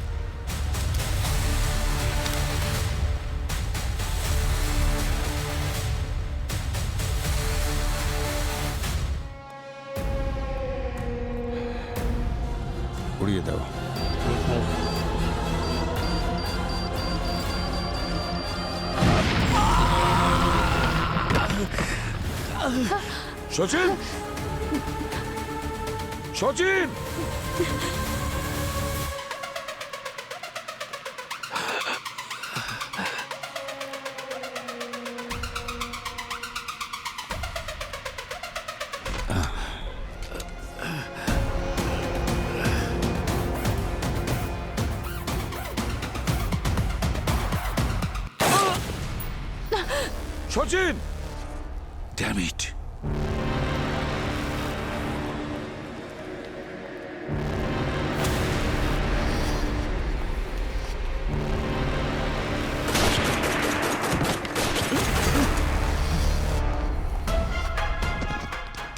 উড়িয়ে দাও। Sachin, Sachin, Sachin, damn it.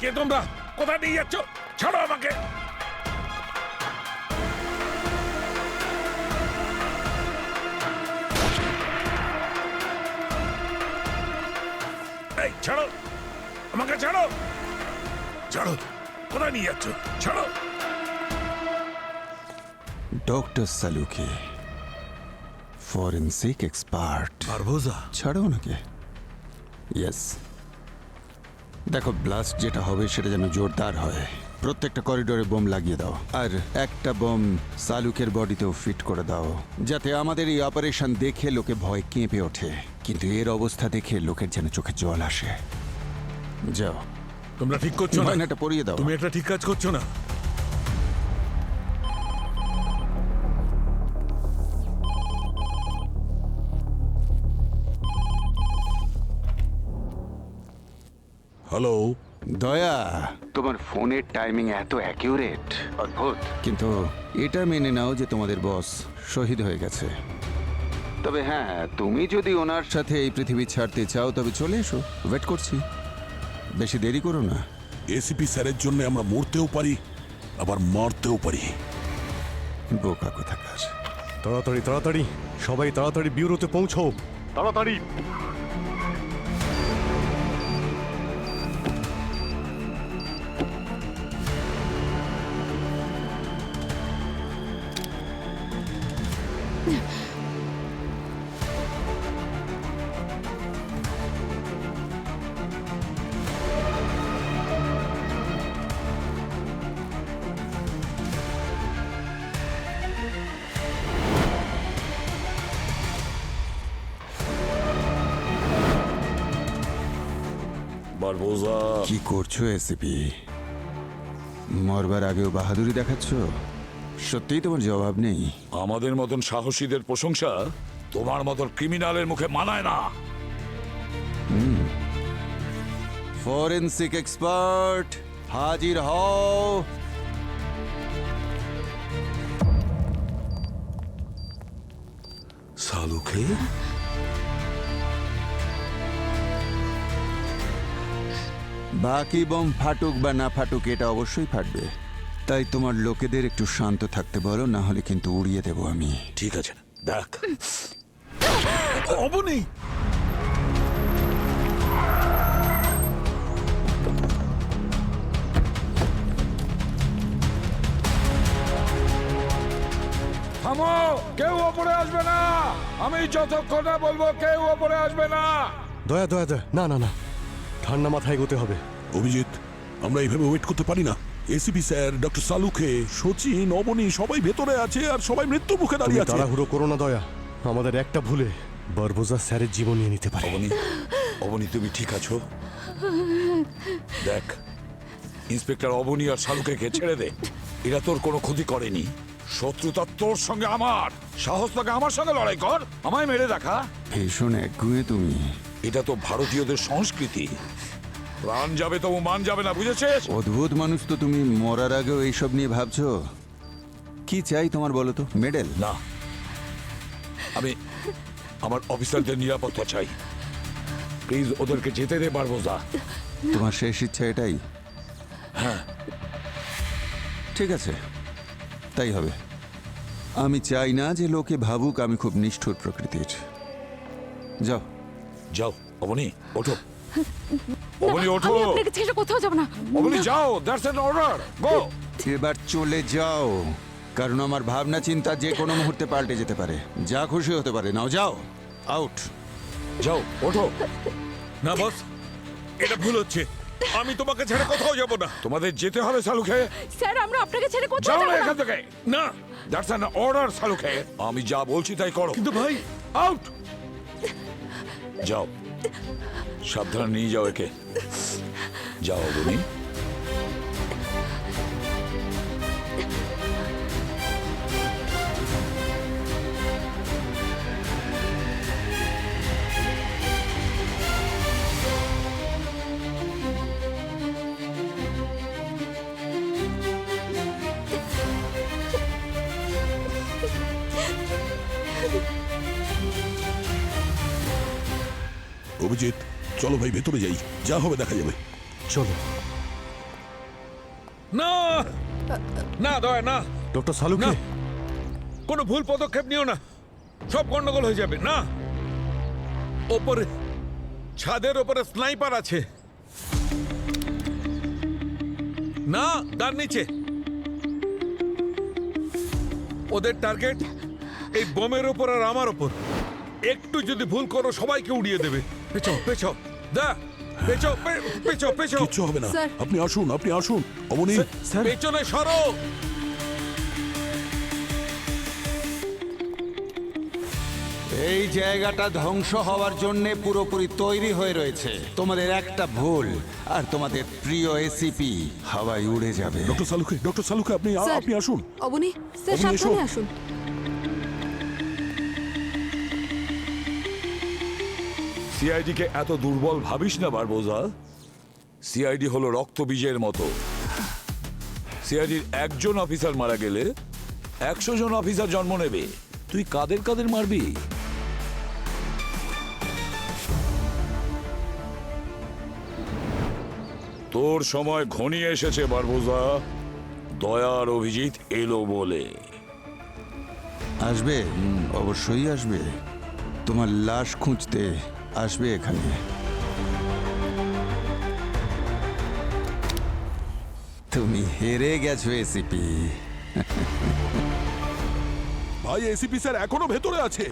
কে তোমরা? কোথায় নিয়ে যাচ্ছ? ছাড়ো আমাকে। এই ছাড়ো আমাকে, ছাড়ো, ছাড়ো। কোথায় নিয়ে যাচ্ছ? ছাড়ো। Doctor Salunkhe, forensic expert. Barboza, ছাড়ো ওনাকে। ইয়েস, দেখো ব্লাস্ট যেটা হবে সেটা যেন জোরদার হয়। প্রত্যেকটা করিডোরে বোম লাগিয়ে দাও, আর একটা বোম সালুকের বডিতেও ফিট করে দাও, যাতে আমাদের এই অপারেশন দেখে লোকে ভয় কেঁপে ওঠে, কিন্তু এর অবস্থা দেখে লোকের যেন চোখে জল আসে। যাও। তোমরা ঠিক করছো না। এটা পরিয়ে দাও। তুমি একটা ঠিক কাজ করছো না। হ্যালো দয়া, তোমার ফোনের টাইমিং এত অ্যাকিউরেট, অদ্ভুত। কিন্তু এটা মেনে নাও যে তোমাদের বস শহীদ হয়ে গেছে। তবে হ্যাঁ, তুমি যদি ওনার সাথে এই পৃথিবী ছাড়তে চাও তবে চলে এসো, ওয়েট করছি। বেশি দেরি করো না। এসিপি স্যারের জন্য আমরা মরতেও পারি, আবার মারতেও পারি। বোকা কোথাকার। তাড়াতাড়ি তাড়াতাড়ি, সবাই তাড়াতাড়ি ব্যুরোতে পৌঁছো, তাড়াতাড়ি। বারবোজা, কি করছো এসিপি? মরবার আগেও বাহাদুরি দেখাচ্ছ? সত্যিই তোমার জবাব নেই? আমাদের মতন সাহসীদের প্রশংসা তোমার মতন ক্রিমিনালের মুখে মানায় না। ফরেন্সিক এক্সপার্ট হাজির হও। সালুকে? বাকি বোম ফাটুক বা না ফাটুক, এটা অবশ্যই ফাটবে। তাই তোমার লোকেদের একটু শান্ত থাকতে বলো, না হলে কিন্তু উড়িয়ে দেবো আমি। ঠিক আছে, দেখ। অবনী, থামো, কেউ ওপরে আসবে না। আমি যতক্ষণ না বলবো কেউ ওপরে আসবে না। দয়া দয়া দয়া, না না না, ঠান্ডা মাথায় এগোতে হবে। অভিজিৎ, আমরা এইভাবে ওয়েট করতে পারি না। ACP sir, doctor Salunkhe, Sachin, Avni সবাই ভেতরে আছে আর সবাই মৃত্যু মুখে দাঁড়িয়ে আছে। তাড়াহুড়ো করো না দয়া, আমাদের একটা ভুলে বারবোজা স্যারের জীবন নিয়ে নিতে পারে। অবনী, অবনী তুমি ঠিক আছো? দেখ, ইন্সপেক্টর অবনী আর শালুকে ছেড়ে দে। এরা তোর কোনো ক্ষতি করেনি। শত্রুতা তোর সঙ্গে আমার। সাহস লাগে আমার সঙ্গে লড়াই কর, আমায় মেরে দেখা। ভীষণ একগুঁয়ে তুমি। এটা তো ভারতীয়দের সংস্কৃতি। প্রাণ যাবে তবু মান যাবে না, বুঝেছিস? অদ্ভুত মানুষ তো তুমি। মরার আগেও এইসব নিয়ে ভাবছো? কি চাই তোমার বলো তো? মেডেল? না, আমি আমার অফিসারদের নিরাপত্তা চাই। প্লিজ ওদেরকে যেতে দে বারবোজা। তোমার শেষ ইচ্ছা এটাই? হ্যাঁ। ঠিক আছে, তাই হবে। আমি চাই না যে লোকে ভাবুক আমি খুব নিষ্ঠুর প্রকৃতির। যাও যাও অবনী, ওঠো। অবনী ওঠো। আমি আপনাকে ছেড়ে কোথাও যাব না। অবনী যাও, দ্যাটস অ্যান অর্ডার, গো। এবার চলে যাও, কারণ আমার ভাবনা চিন্তা যে কোনো মুহূর্তে পাল্টে যেতে পারে, যা খুশি হতে পারে। নাও যাও, আউট। যাও, ওঠো। না বস, এটা ভুল হচ্ছে। আমি তোমাকে ছেড়ে কোথাও যাব না। তোমাদের যেতে হবে সালুকে। স্যার আমরা আপনাকে ছেড়ে কোথাও যাও যাব না না। এখান থেকে। না, দ্যাটস অ্যান অর্ডার সালুকে। আমি যা বলছি তাই করো। কিন্তু ভাই, আউট। যাও, সাবধানে নিয়ে যাও একে। যাও অবনী। অভিজিৎ, চলো ভাই ভেতরে যাই, যা হবে দেখা যাবে। চলো। না না দয়া না, ডক্টর সালুকে। না, কোনো ভুল পদক্ষেপ নিও না, সব গন্ডগোল হয়ে যাবে। না, ওপরে ছাদের ওপরে স্নাইপার আছে। না, তার নিচে ওদের টার্গেট এই বোমের ওপর আর আমার ওপর। একটু যদি ভুল করো সবাইকে উড়িয়ে দেবে। পেছো পেছো, দা পেছো, পেছো পেছো। কিচ্ছু হবে না, স্যার। আপনি আসুন, আপনি আসুন। অবনী, পেছনে সরো। এই জায়গাটা ধ্বংস হওয়ার জন্য পুরোপুরি তৈরি হয়ে রয়েছে। তোমাদের একটা ভুল আর তোমাদের প্রিয় এসিপি হাওয়ায় উড়ে যাবে। ডক্টর সালুকে আপনি স্যার। আপনি আসুন। অবনী স্যার অবনী, এসো। সাবধানে আসুন। সিআইডি কে এত দুর্বল ভাবিস না বারবোজা। সিআইডি হলো রক্তবীজের মতো। সিআইডির একজন অফিসার মারা গেলে 100 জন অফিসার জন্ম নেবে। তুই কাদের কাদের মারবি? তোর সময় ঘনিয়ে এসেছে বারবোজা। দয়ার অভিজিৎ এলো বলে। আসবে, অবশ্যই আসবে। তোমার লাশ খুঁজতে আসবে এখানে। তুমি হেরে গেছো এসিপি। ভাই এসিপি স্যার এখনো ভেতরে আছে।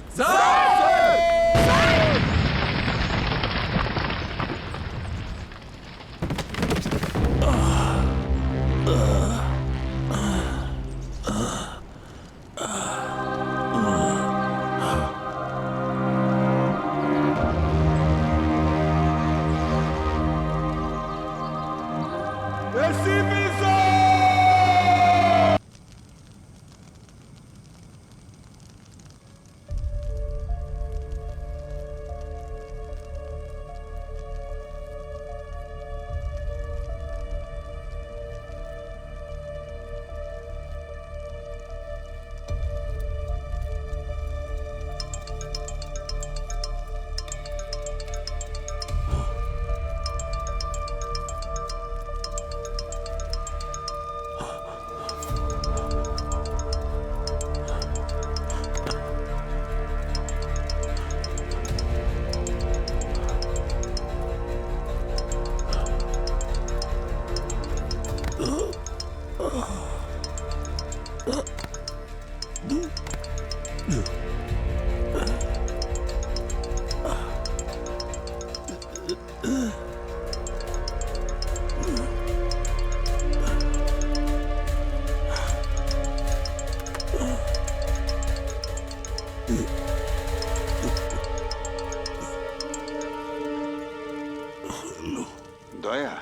দয়া,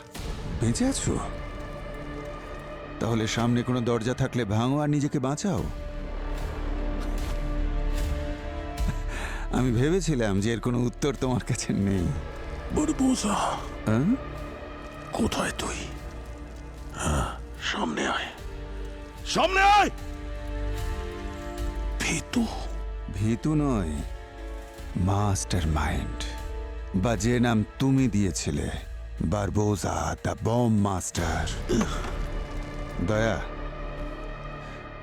বেঁচে আছো? তাহলে সামনে কোনো দরজা থাকলে ভাঙো আর নিজেকে বাঁচাও। আমি ভেবেছিলাম যে এর কোনো উত্তর তোমার কাছে নেই। বারবোজা, হ্যাঁ? কোথায় তুই? হ্যাঁ, সামনে আয়, সামনে আয়। ভীতু? ভীতু নয়, মাস্টার মাইন্ড, বা যে নাম তুমি দিয়েছিলে, বারবোজা দ্য বম্ব মাস্টার। দয়া,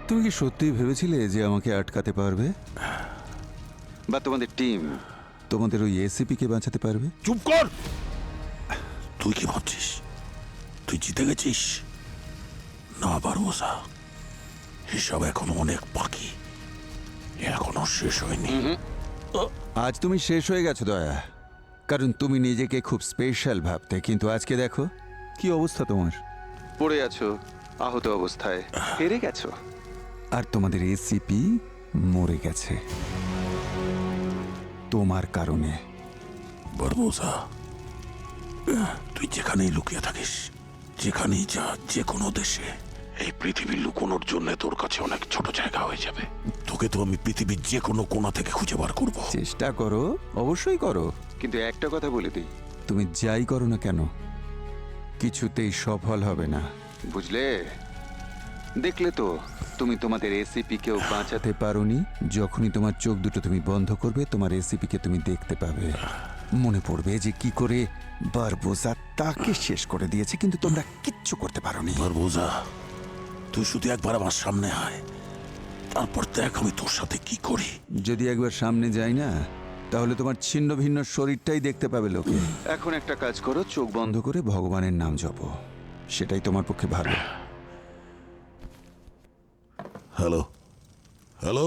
তুমি কি সত্যিই ভেবেছিলে যে আমাকে আটকাতে পারবে, বা তোমাদের টিম তোমাদের ওই এসিপি কে বাঁচাতে পারবে? চুপ কর! তুই কি ভাবছিস তুই জিতে গেছিস? না বারবোজা, এসব এখনো অনেক বাকি, এখনো শেষ হয়নি। আজ তুমি শেষ হয়ে গেছো দয়া, কারণ তুমি নিজেকে খুব স্পেশাল ভাবতে, কিন্তু আজকে দেখো কি অবস্থা তোমার। পড়ে আছো আহত অবস্থায়, হেরে গেছো, আর তোমাদের এসিপি মরে গেছে তোমার কারণে। বারবোজা, তুই যেখানেই লুকিয়ে থাকিস, যেখানেই যা, যে কোনো দেশে, এই পৃথিবীর লুকোনোর জন্য তোর কাছে অনেক ছোট জায়গা হয়ে যাবে। তোকে তো আমি পৃথিবীর যে কোনো কোণা থেকে খুঁজে বার করব। চেষ্টা করো, অবশ্যই করো, কিন্তু একটা কথা বলে দিই, তুমি যাই করো না কেন কিছুতেই সফল হবে না, বুঝলে? দেখলে তো তুমি তোমাদের এসিপি কেও বাঁচাতে পারোনি। যখনই তোমার চোখ দুটো তুমি বন্ধ করবে, তোমার এসিপি কে তুমি দেখতে পাবে, মনে পড়বে যে কি করে বারবোজা তাকে শেষ করে দিয়েছে, কিন্তু তোমরা কিচ্ছু করতে পারোনি। বারবোজা, তুই শুধু একবার আমার সামনে আয়, তারপর দেখ আমি তোর সাথে কি করি। যদি একবার সামনে যাই না, তাহলে তোমার ছিন্ন ভিন্ন শরীরটাই দেখতে পাবে লোকে। এখন একটা কাজ করো, চোখ বন্ধ করে ভগবানের নাম জপো, সেটাই তোমার পক্ষে ভালো। হ্যালো হ্যালো,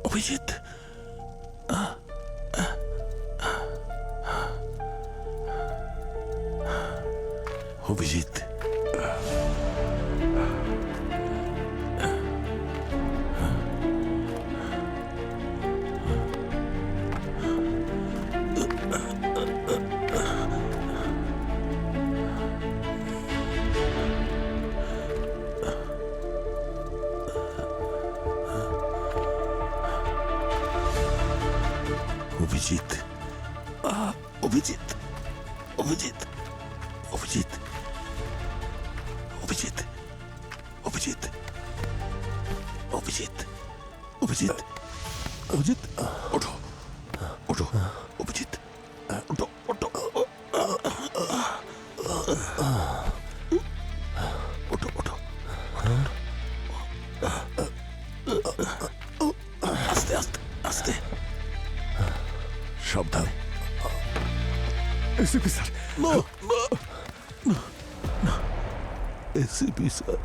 অভিজিৎ, অভিজিৎ, অভিজিৎ, অভিজিৎ, অভিজিৎ, অভিজিৎ, অভিজিৎ, অভিজিৎ, অভিজিৎ, অভিজিৎ, অভিজিৎ, ওঠো, ওঠো, অভিজিৎ, ওঠো, ওঠো, ওঠো, ওঠো, আস্তে আস্তে আস্তে, সাবধান। এসিপি স্যার, না না না না, ACP sir,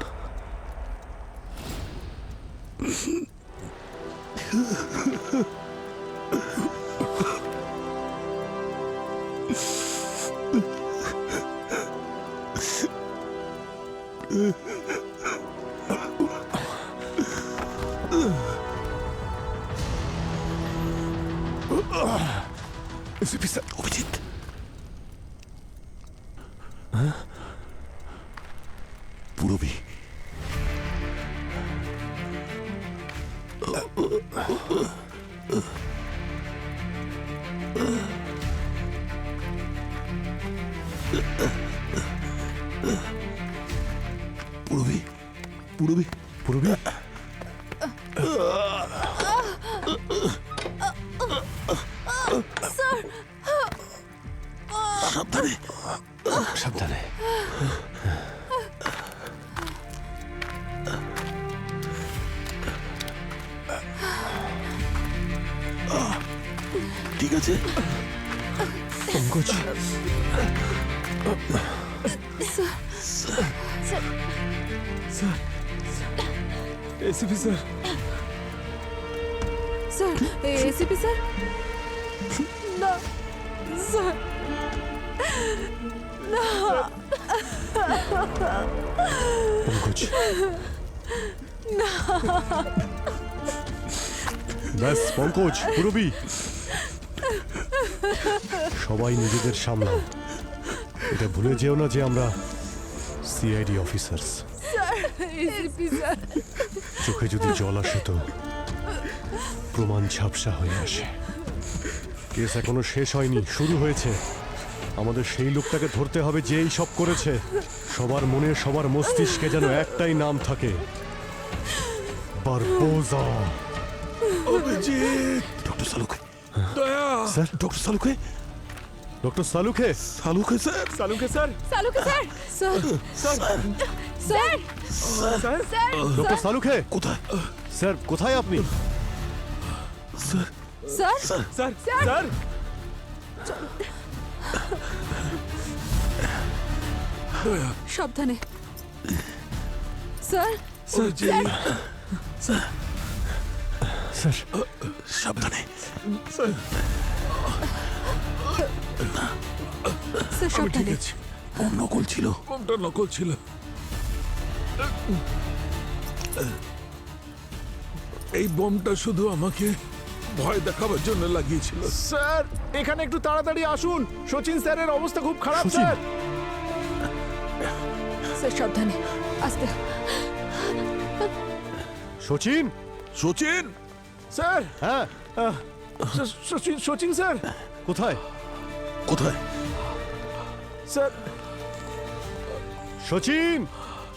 ACP sir, Abhijit, Purabi, Purabi, Purabi, Purabi, সাবধানে, সাবধানে। ঠিক আছে? Pankaj, sir, ACP sir, sir, ACP sir, না স্যার, না, পঙ্কজ, না, ব্যাস পঙ্কজ, পুরবী, সবাই নিজেদের সামলাও। এটা ভুলে যেও না যে আমরা CID officers. Sir, ACP sir, চোখে যদি জল আসে তো প্রমাণ ঝাপসা হয়ে আসে। কেস এখনো শেষ হয়নি, শুরু হয়েছে। আমাদের সেই লোকটাকে ধরতে হবে যে এই সব করেছে। সবার মনে, সবার মস্তিষ্কে যেন একটাই নাম থাকে, বারবোজা। Abhijit, doctor Salunkhe, Daya, sir, doctor Salunkhe, doctor Salunkhe. Salunkhe sir, Salunkhe sir, Salunkhe sir, sir, sir, sir, sir, doctor Salunkhe, কোথায় স্যার কোথায় আপনি? স্যার? স্যার, স্যার, স্যার, সাবধানে। স্যার, অভিজিৎ, স্যার, সাবধানে। স্যার, আমি ঠিক সাবধানে। আছি। বোম নকল ছিল। কোনটা নকল ছিল? এই বোমটা শুধু আমাকে ভয় দেখাবার জন্য লাগিয়েছিল। স্যার এখানে একটু তাড়াতাড়ি আসুন, সচিন স্যারের অবস্থা খুব খারাপ সচিন? স্যার। স্যার সাবধানে, আস্তে। সচিন। সচিন, স্যার হ্যাঁ, সচিন স্যার কোথায়? কোথায়? স্যার সচিন।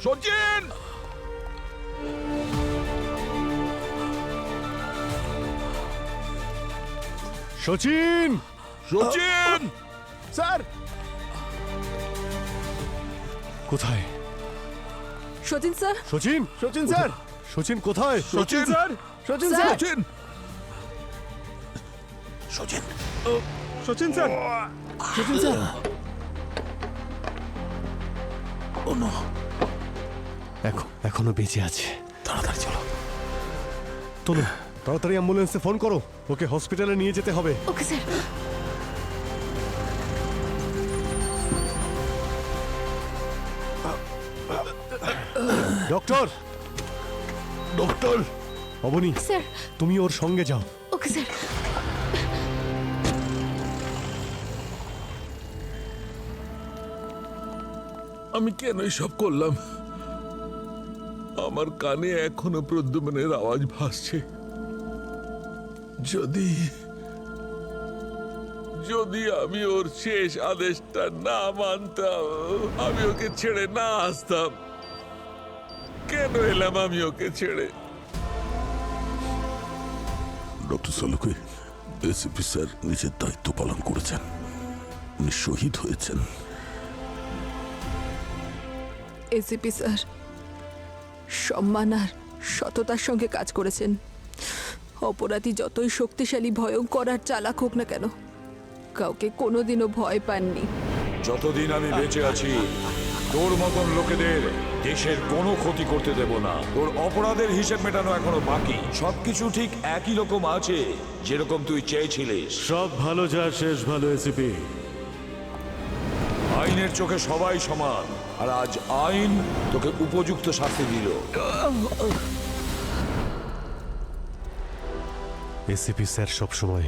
সচিন, সচিন। সচিন, স্যার কোথায়? সচিন স্যার, সচিন। সচিন স্যার, সচিন কোথায়? Sachin, sir Sachin sir, Sachin, Sachin, Sachin sir, Sachin sir. Oh no, এখনো বেঁচে আছে। তাড়াতাড়ি চলো। চলো তাড়াতাড়ি অ্যাম্বুলেন্সে ফোন করো, ওকে হসপিটালে নিয়ে যেতে হবে। Okay sir. Doctor, doctor, Abani, sir. তুমি ওর সঙ্গে যাও। Okay sir. আমি কেন এসব করলাম? আমার কানে এখনো প্রদ্যুম্নের আওয়াজ ভাসছে। যদি যদি আমি ওর শেষ আদেশটা না মানতাম, আমি ওকে ছেড়ে না আসতাম। কেন এলাম আমি ওকে ছেড়ে? ডক্টর সালুকে, এসিপি স্যার নিজের দায়িত্ব পালন করেছেন, উনি শহীদ হয়েছেন। এসিপি স্যার সম্মান আর সততার সঙ্গে কাজ করেছেন। অপরাধী যতই শক্তিশালী, ভয়ঙ্কর আর চালাক হোক না কেন, কাউকে কোনোদিনও ভয় পাননি। যতদিন আমি বেঁচে আছি, তোর মতন লোকেদের দেশের কোনো ক্ষতি করতে দেব না। তোর অপরাধের হিসেব মেটানো এখনো বাকি। সবকিছু ঠিক একই রকম আছে, যেরকম তুই চেয়েছিলিস। সব ভালো যা শেষ ভালো, এসিপি। আইনের চোখে সবাই সমান, আর আজ আইন তোকে উপযুক্ত শাস্তি দিল। এসিপি স্যার সবসময়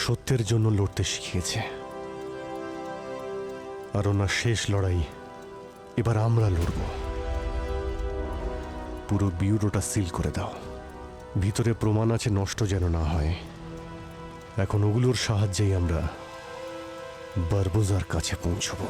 সত্যের জন্য লড়তে শিখিয়েছে, আর ওনার শেষ লড়াই এবার আমরা লড়ব। পুরো বিউরোটা সিল করে দাও, ভিতরে প্রমাণ আছে, নষ্ট যেন না হয়। এখন ওগুলোর সাহায্যেই আমরা বারবোজার কাছে পৌঁছবো।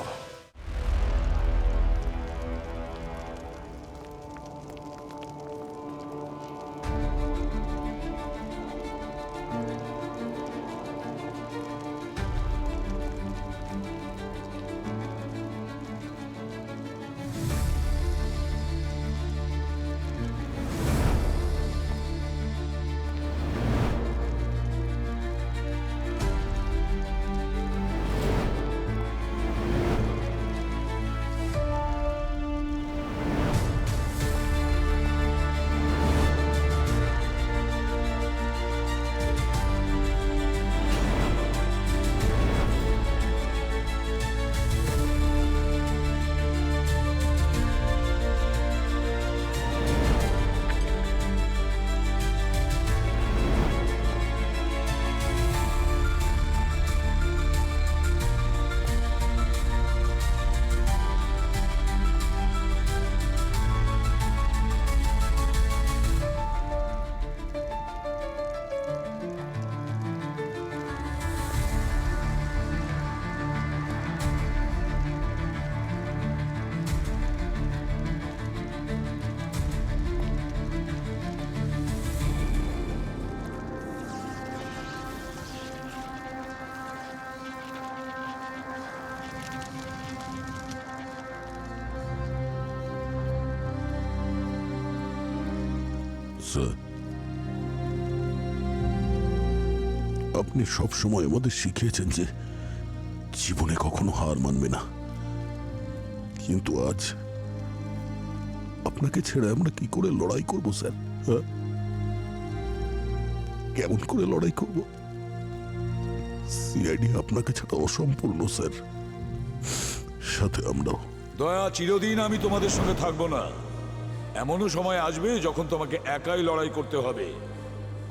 স্যার, আপনি সব সময় আমাদের শিখিয়েছেন যে জীবনে কখনো হার মানবে না, কিন্তু আজ আপনাকে ছেড়ে আমরা কি করে লড়াই করব স্যার? হ্যাঁ? কেমন করে লড়াই করব? সিআইডি আপনাকে ছাড়া অসম্পূর্ণ স্যার, সাথে আমরাও। দয়া, চিরদিন আমি তোমাদের সঙ্গে থাকবো না। এমনও সময় আসবে যখন তোমাকে একাই লড়াই করতে হবে,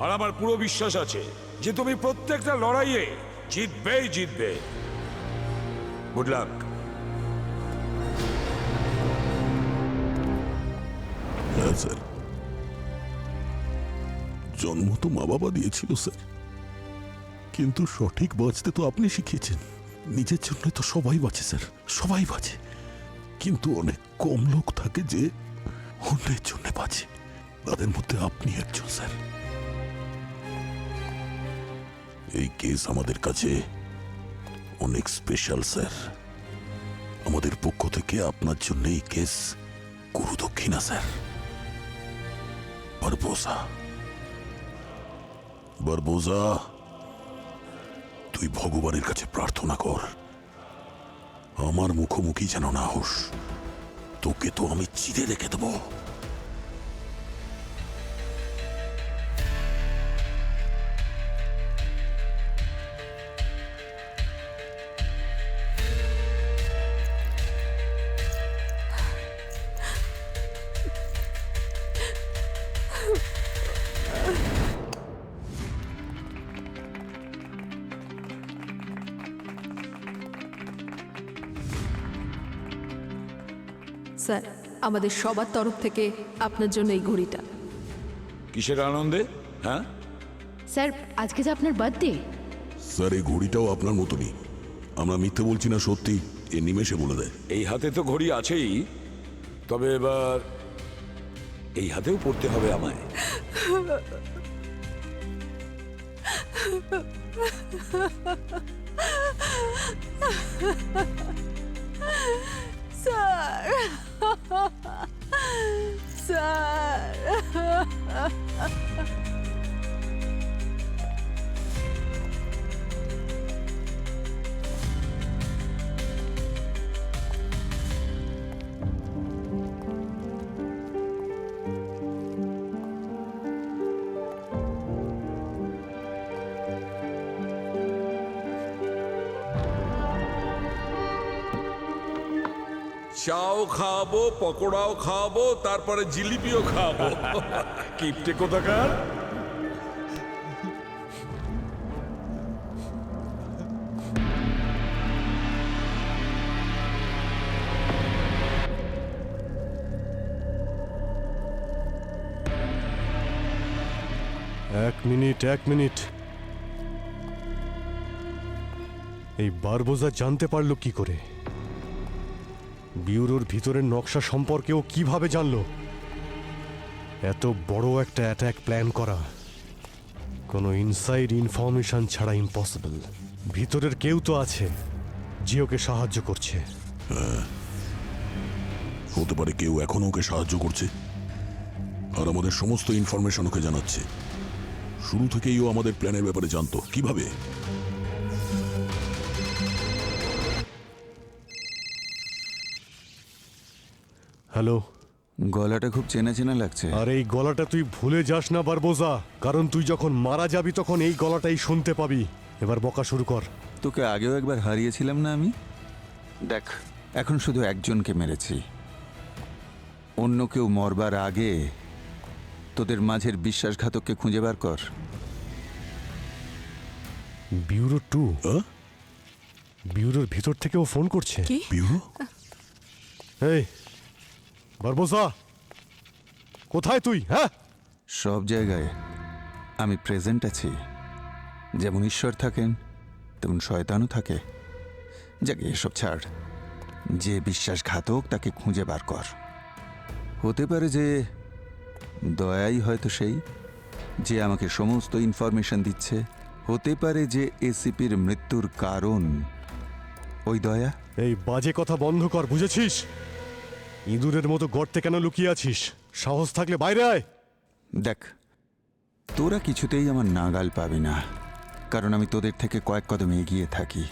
আর আমার পুরো বিশ্বাস আছে যে তুমি প্রত্যেকটা লড়াইয়ে জিতবেই জিতবে। Good luck. হ্যাঁ স্যার, জন্ম তো মা বাবা দিয়েছিল স্যার, কিন্তু সঠিক বাঁচতে তো আপনি শিখিয়েছেন। নিজের জন্য তো সবাই বাঁচে স্যার, সবাই বাঁচে, কিন্তু অনেক কম লোক থাকে যে অন্যের জন্য বাঁচে। তাদের মধ্যে আপনি একজন স্যার। এই কেস আমাদের কাছে অনেক স্পেশাল স্যার। আমাদের পক্ষ থেকে আপনার জন্য এই কেস গুরু দক্ষিণা স্যার। বারবোজা, বারবোজা, তুই ভগবানের কাছে প্রার্থনা কর আমার মুখোমুখি যেন না হোস। তোকে তো আমি চিরে রেখে দেবো। স্যার, আমাদের সবার তরফ থেকে আপনার জন্য এই ঘড়িটা। কিসের আনন্দে? হ্যাঁ, স্যার আজকে যে আপনার বার্থডে। স্যার, এই ঘড়িটাও আপনার মতনই। আমরা মিথ্যে বলছি না, সত্যি। এ নিমেষে বলে দেয়। এই হাতে তো ঘড়ি আছেই, তবে এবার এই হাতেও পড়তে হবে আমায়। স্যার, স্যার, চাও খাওয়াবো, পকোড়াও খাওয়াবো, তারপরে জিলিপিও খাওয়াবো। কিপটে কোথাকার। এক মিনিট। এই বারবোজা জানতে পারলো কি করে? ব্যুরোর ভিতরের নকশা সম্পর্কেও কিভাবে জানলো? এত বড় একটা অ্যাটাক প্ল্যান করা কোনো ইনসাইড ইনফরমেশন ছাড়া ইম্পসিবল। ভিতরের কেউ তো আছে যে ওকে সাহায্য করছে। হতে পারে কেউ এখনো ওকে সাহায্য করছে, আর আমাদের সমস্ত ইনফরমেশন ওকে জানাচ্ছে। শুরু থেকেই ও আমাদের প্ল্যানের ব্যাপারে জানতো। কিভাবে? হ্যালো, গলাটা খুব চেনা চেনা লাগছে। আর এই গলাটা তুই ভুলে যাস না বারবোজা, কারণ তুই যখন মারা যাবি তখন এই গলাটাই শুনতে পাবি। এবার বকা শুরু কর। তোকে আগেও একবার হারিয়েছিলাম না আমি? দেখ, এখন শুধু একজনকে মেরেছি। অন্য কেউ মরবার আগে তোদের মাঝের বিশ্বাসঘাতককে খুঁজে বার কর। ব্যুরো 2? ব্যুরোর ভিতর থেকেও ফোন করছে। কি? ব্যুরো? এই বারবোজা, কোথায় তুই? হ্যাঁ, সব জায়গায় আমি প্রেজেন্ট আছি। যেমন ঈশ্বর থাকেন তেমন শয়তানও থাকে। যাকে এসব ছাড়, যে বিশ্বাসঘাতক তাকে খুঁজে বার কর। হতে পারে যে দয়াই হয়তো সেই যে আমাকে সমস্ত ইনফরমেশন দিচ্ছে। হতে পারে যে এসিপির মৃত্যুর কারণ ওই দয়া। এই বাজে কথা বন্ধ কর, বুঝেছিস? ইঁদুরের মতো গর্তে কেন লুকিয়ে আছিস? সাহস থাকলে বাইরে আয়। দেখ, তোরা কিছুতেই আমার নাগাল পাবি না, কারণ আমি তোদের থেকে কয়েক কদম এগিয়ে থাকি।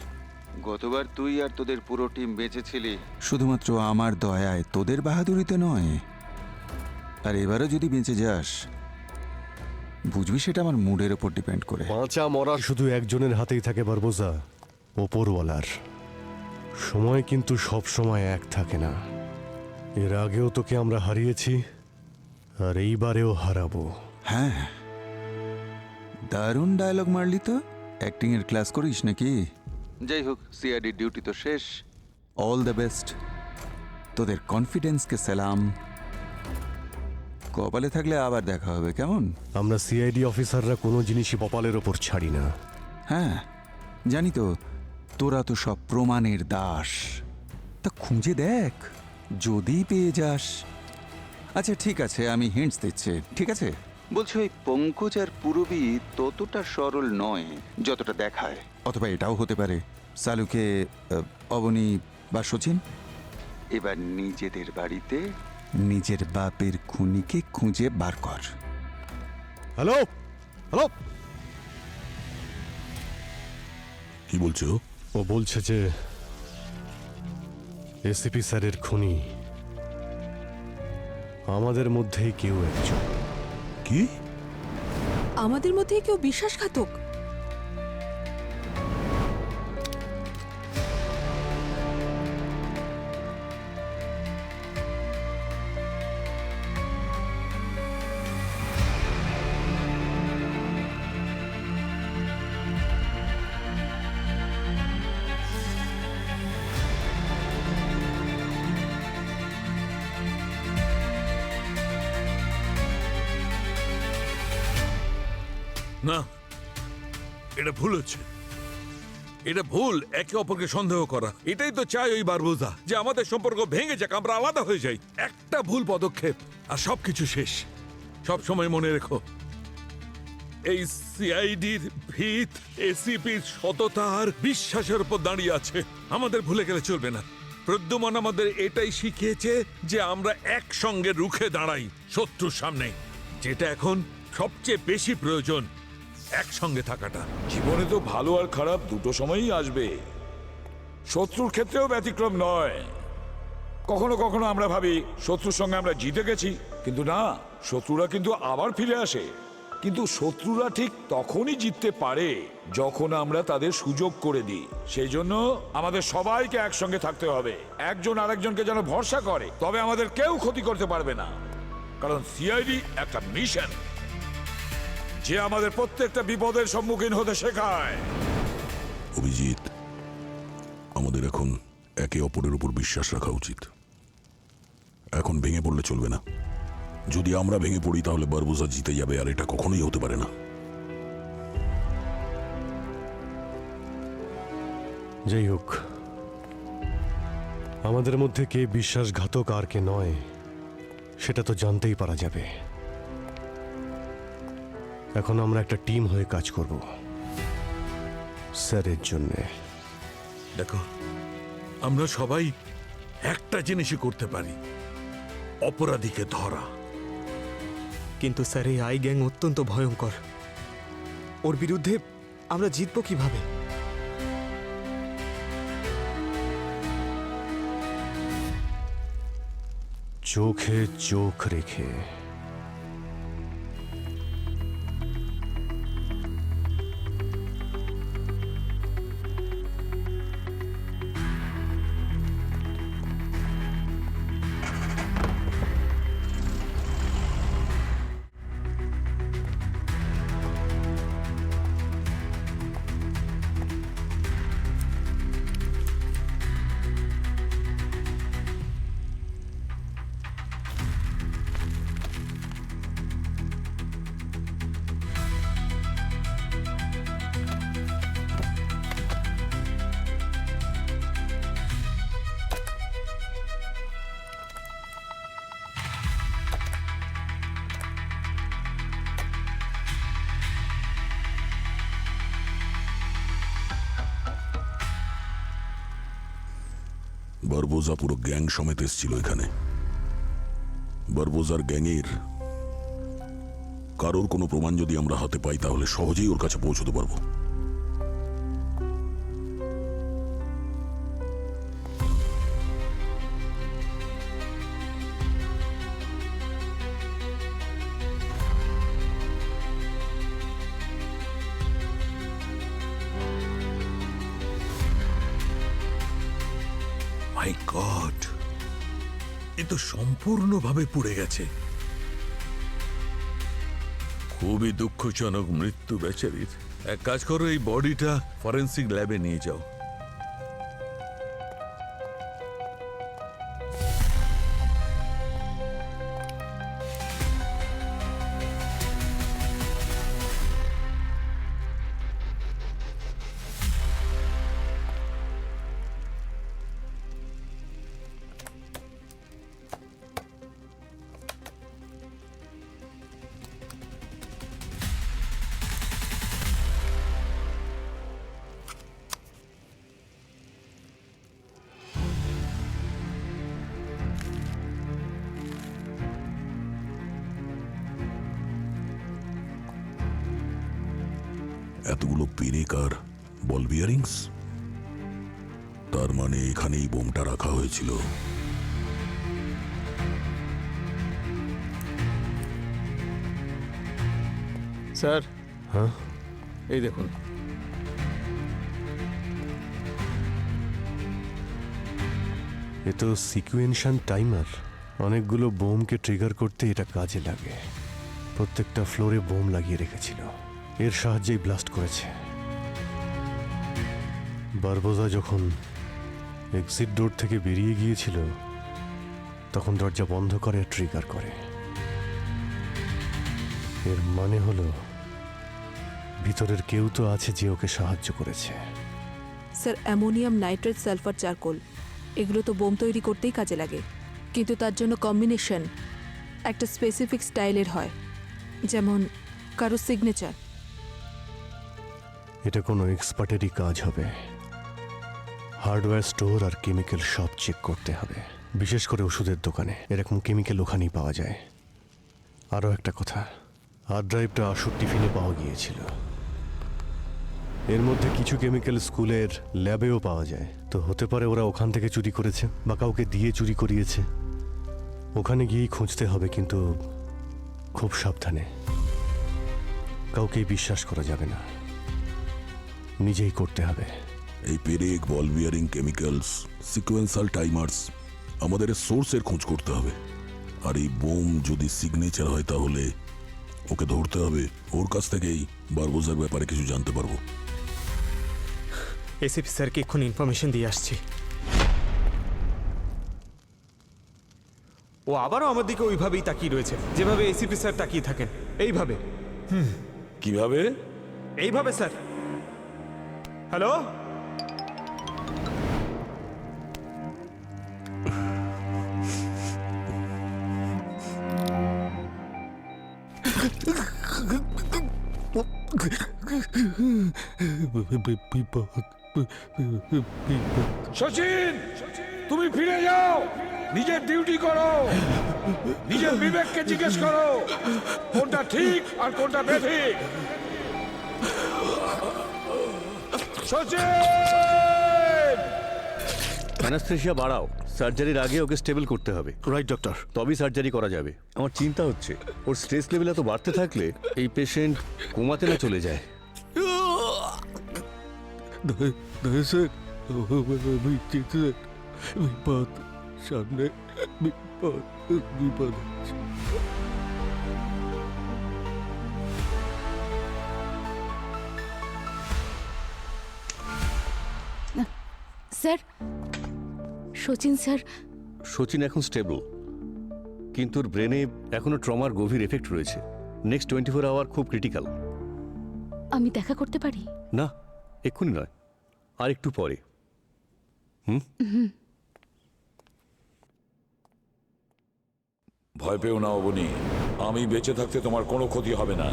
গতবার তুই আর তোদের পুরো টিম বেঁচেছিলি শুধুমাত্র আমার দয়ায়, তোদের বাহাদুরিতে নয়। আর এবারও যদি বেঁচে যাস, বুঝবি সেটা আমার মুডের ওপর ডিপেন্ড করে। বাঁচা মরা শুধু একজনের হাতেই থাকে বারবোজা, ওপরওয়ালার। সময় কিন্তু সব সময় এক থাকে না। এর আগেও তোকে আমরা হারিয়েছি, আর এইবারেও হারাবো। হ্যাঁ, দারুণ ডায়লগ মারলি তো। অ্যাক্টিং এর ক্লাস করিস নাকি? যাই হোক, সিআইডি ডিউটি তো শেষ। All the best. তোদের কনফিডেন্সকে সালাম। কপালে থাকলে আবার দেখা হবে, কেমন? আমরা সিআইডি অফিসাররা কোনো জিনিসই কপালের ওপর ছাড়ি না। হ্যাঁ জানি তো, তোরা তো সব প্রমাণের দাস। তা খুঁজে দেখ, যদি পেয়ে যাস। আচ্ছা ঠিক আছে, আমি হিন্টস দিচ্ছি, ঠিক আছে? বলছি ওই পঙ্কজ আর পূরবী ততটা সরল নয় যতটা দেখায়। অথবা এটাও হতে পারে সালুকে অবনী বা সচিন। এবার নিজেদের বাড়িতে নিজের বাপের খুনিকে খুঁজে বার কর। হ্যালো হ্যালো, কি বলছো? ও বলছে যে এসিপি স্যারের খুনি আমাদের মধ্যেই কেউ একজন। কি? আমাদের মধ্যে কেউ বিশ্বাসঘাতক? না, এটা ভুল হচ্ছে। এটা ভুল একে অপরকে সন্দেহ করা। এটাই তো চাই ওই বারবোজা, যে আমাদের সম্পর্ক ভেঙে যাক, আমরা আলাদা হয়ে যাই। একটা ভুল পদক্ষেপ আর সবকিছু শেষ। সব সময় মনে রেখো, এই সিআইডির ভিত এসিপির সততা আর বিশ্বাসের উপর দাঁড়িয়ে আছে। আমাদের ভুলে গেলে চলবে না। প্রদ্যুম্ন আমাদের এটাই শিখিয়েছে যে আমরা একসঙ্গে রুখে দাঁড়াই শত্রুর সামনে। যেটা এখন সবচেয়ে বেশি প্রয়োজন, একসঙ্গে থাকাটা। জীবনে তো ভালো আর খারাপ দুটো সময়ই আসবে, শত্রুর ক্ষেত্রেও ব্যতিক্রম নয়। কখনো কখনো আমরা ভাবি শত্রুর সঙ্গে আমরা জিতে গেছি, কিন্তু না, শত্রুরা কিন্তু আবার ফিরে আসে। কিন্তু শত্রুরা ঠিক তখনই জিততে পারে যখন আমরা তাদের সুযোগ করে দিই। সেই জন্য আমাদের সবাইকে একসঙ্গে থাকতে হবে, একজন আরেকজনকে যেন ভরসা করে, তবে আমাদের কেউ ক্ষতি করতে পারবে না। কারণ সিআইডি একটা মিশন, যে আমাদের প্রত্যেকটা বিপদের সম্মুখীন হতে শেখায়। অভিজিৎ, আমাদের এখন একে অপরের উপর বিশ্বাস রাখা উচিত। এখন ভেঙে পড়লে চলবে না। যদি আমরা ভেঙে পড়ি তাহলে বারবোজা জিতে যাবে, আর এটা কখনোই হতে পারে না। যাই হোক, আমাদের মধ্যে কে বিশ্বাসঘাতক আর কে নয় সেটা তো জানতেই পারা যাবে। এখন আমরা একটা টিম হয়ে কাজ করব স্যারের জন্যে। দেখো, আমরা সবাই একটা জিনিসই করতে পারি, অপরাধীকে ধরা। কিন্তু স্যার, এই আই গ্যাং অত্যন্ত ভয়ঙ্কর। ওর বিরুদ্ধে আমরা জিতবো কিভাবে? চোখে চোখ রেখে। বারবোজা পুরো গ্যাং সমেত এসেছিল এখানে। বারবোজার গ্যাংয়ের কারোর কোনো প্রমাণ যদি আমরা হাতে পাই তাহলে সহজেই ওর কাছে পৌঁছতে পারবো। মাই গড, এ তো সম্পূর্ণভাবে পুড়ে গেছে। খুবই দুঃখজনক মৃত্যু বেচারির। এক কাজ করো, এই বডিটা ফরেন্সিক ল্যাবে নিয়ে যাও। এতগুলো পেরেক আর বল বিয়ারিংস, তার মানে এখানেই বোমটা রাখা হয়েছিল। স্যার, হ্যাঁ, এই দেখুন। এ তো সিকুয়েন্সান টাইমার। অনেকগুলো বোমকে ট্রিগার করতে এটা কাজে লাগে। প্রত্যেকটা ফ্লোরে বোম লাগিয়ে রেখেছিল, এর সাহায্যেই ব্লাস্ট করেছে। বারবোজা যখন এক্সিট ডোর থেকে বেরিয়ে গিয়েছিল তখন দরজা বন্ধ করে ট্রিগার করে। এর মানে হলো ভিতরের কেউ তো আছে যে ওকে সাহায্য করেছে। Sir, ammonium nitrate, sulphur, charcoal এগুলো তো বোম তৈরি করতেই কাজে লাগে, কিন্তু তার জন্য কম্বিনেশন একটা স্পেসিফিক স্টাইলের হয়, যেমন কারো সিগনেচার। এটা কোনো এক্সপার্টেরই কাজ হবে। হার্ডওয়্যার স্টোর আর কেমিক্যাল শপ চেক করতে হবে, বিশেষ করে ওষুধের দোকানে এরকম কেমিক্যাল ওখানেই পাওয়া যায়। আরও একটা কথা, হার্ড ড্রাইভটা আশুর টিফিনে পাওয়া গিয়েছিল। এর মধ্যে কিছু কেমিক্যাল স্কুলের ল্যাবেও পাওয়া যায়, তো হতে পারে ওরা ওখান থেকে চুরি করেছে বা কাউকে দিয়ে চুরি করিয়েছে। ওখানে গিয়েই খুঁজতে হবে, কিন্তু খুব সাবধানে। কাউকেই বিশ্বাস করা যাবে না, নিজেই করতে হবে। এই পেরেক, বল বিয়ারিং, কেমিক্যালস, সিকোয়েন্সাল টাইমার্স, আমাদের সোর্সের খোঁজ করতে হবে। আর এই বোম যদি সিগনেচার হয় তাহলে ওকে ধরতে হবে। ওর কাছ থেকেই বারবোজার ব্যাপারে কিছু জানতে পারবো। এসিপি স্যারকে এক্ষুনি ইনফরমেশন দিয়ে আসছি। ও আবারও আমার দিকে ওইভাবেই তাকিয়ে রয়েছে, যেভাবে এসিপি স্যার তাকিয়ে থাকেন, এইভাবে। কিভাবে? এইভাবে স্যার। হ্যালো, সচিন, তুমি ফিরে যাও, নিজের ডিউটি করো, নিজের বিবেককে জিজ্ঞেস করো কোনটা ঠিক আর কোনটা বেঠিক। সচিন! অ্যানাস্থেশিয়া বাড়াও, সার্জারির আগে ওকে স্টেবল করতে হবে। Right doctor. তবেই সার্জারি করা যাবে। আমার চিন্তা হচ্ছে ওর স্ট্রেস লেভেল এত বাড়তে থাকলে এই পেশেন্ট কোমাতে না চলে যায়। বিপদ সামনে, বিপদ বিপদ। Sir, Sachin sir. সচিন এখন স্টেবল, কিন্তু ওর ব্রেনে এখনো ট্রমার গভীর এফেক্ট রয়েছে। নেক্সট 24 আওয়ার খুব ক্রিটিক্যাল। আমি দেখা করতে পারি? না, এক্ষুনি নয়, আর একটু পরে। ভয় পেও না অবনী, আমি বেঁচে থাকতে তোমার কোনো ক্ষতি হবে না।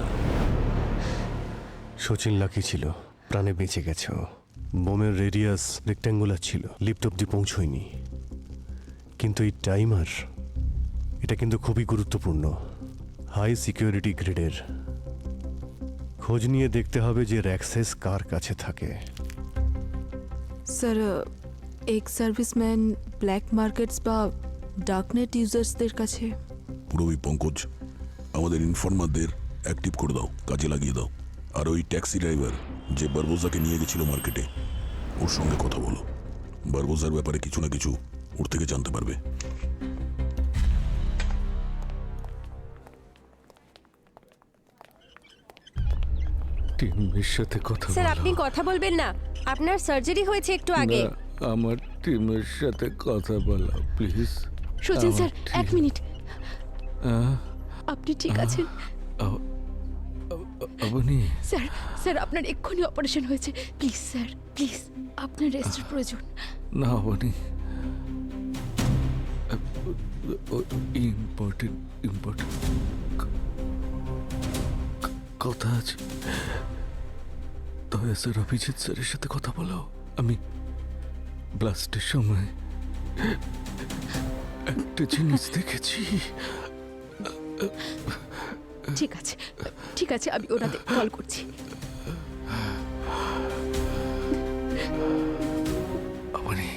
সচিন লাকি ছিল, প্রাণে বেঁচে গেছে ও। বোমের রেডিয়াস রেক্ট্যাঙ্গুলার ছিল, লিফট অব্দি পৌঁছয়নি। কিন্তু এই টাইমার, এটা কিন্তু খুবই গুরুত্বপূর্ণ। হাই সিকিউরিটি গ্রেডের। খোঁজ নিয়ে দেখতে হবে যে অ্যাক্সেস কার কাছে থাকে। স্যার এক সার্ভিসম্যান ব্ল্যাক মার্কেটস বা ডার্কনেট ইউজার্সদের কাছে। পুরোই পঙ্কজ, আমাদের ইনফরমারদের অ্যাক্টিভ করে দাও, কাজে লাগিয়ে দাও। আর ওই ট্যাক্সি ড্রাইভার যে বারবোজাকে নিয়ে গেছিল মার্কেটে, ওর সঙ্গে কথা বলো। বারবোজার ব্যাপারে কিছু না কিছু ওর থেকে জানতে পারবে। টিমের সাথে কথা স্যার আপনি কথা বলবেন না, আপনার সার্জারি হয়েছে একটু আগে। আমার টিমের সাথে কথা বলা প্লিজ। Sachin sir, 1 minute. আপনি ঠিক আছেন? আপনি স্যার, স্যার আপনার এক্ষুনি অপারেশন হয়েছে। প্লিজ স্যার, প্লিজ, আপনার রেস্টের প্রয়োজন। না আপনি ইম্পর্টেন্ট কথা আছে। তবে স্যার অভিজিৎ স্যারের সাথে কথা বলো। আমি ব্লাস্টের সময় একটা জিনিস দেখেছি। ঠিক আছে, ঠিক আছে, আমি ওনাদের কল করছি। আপনি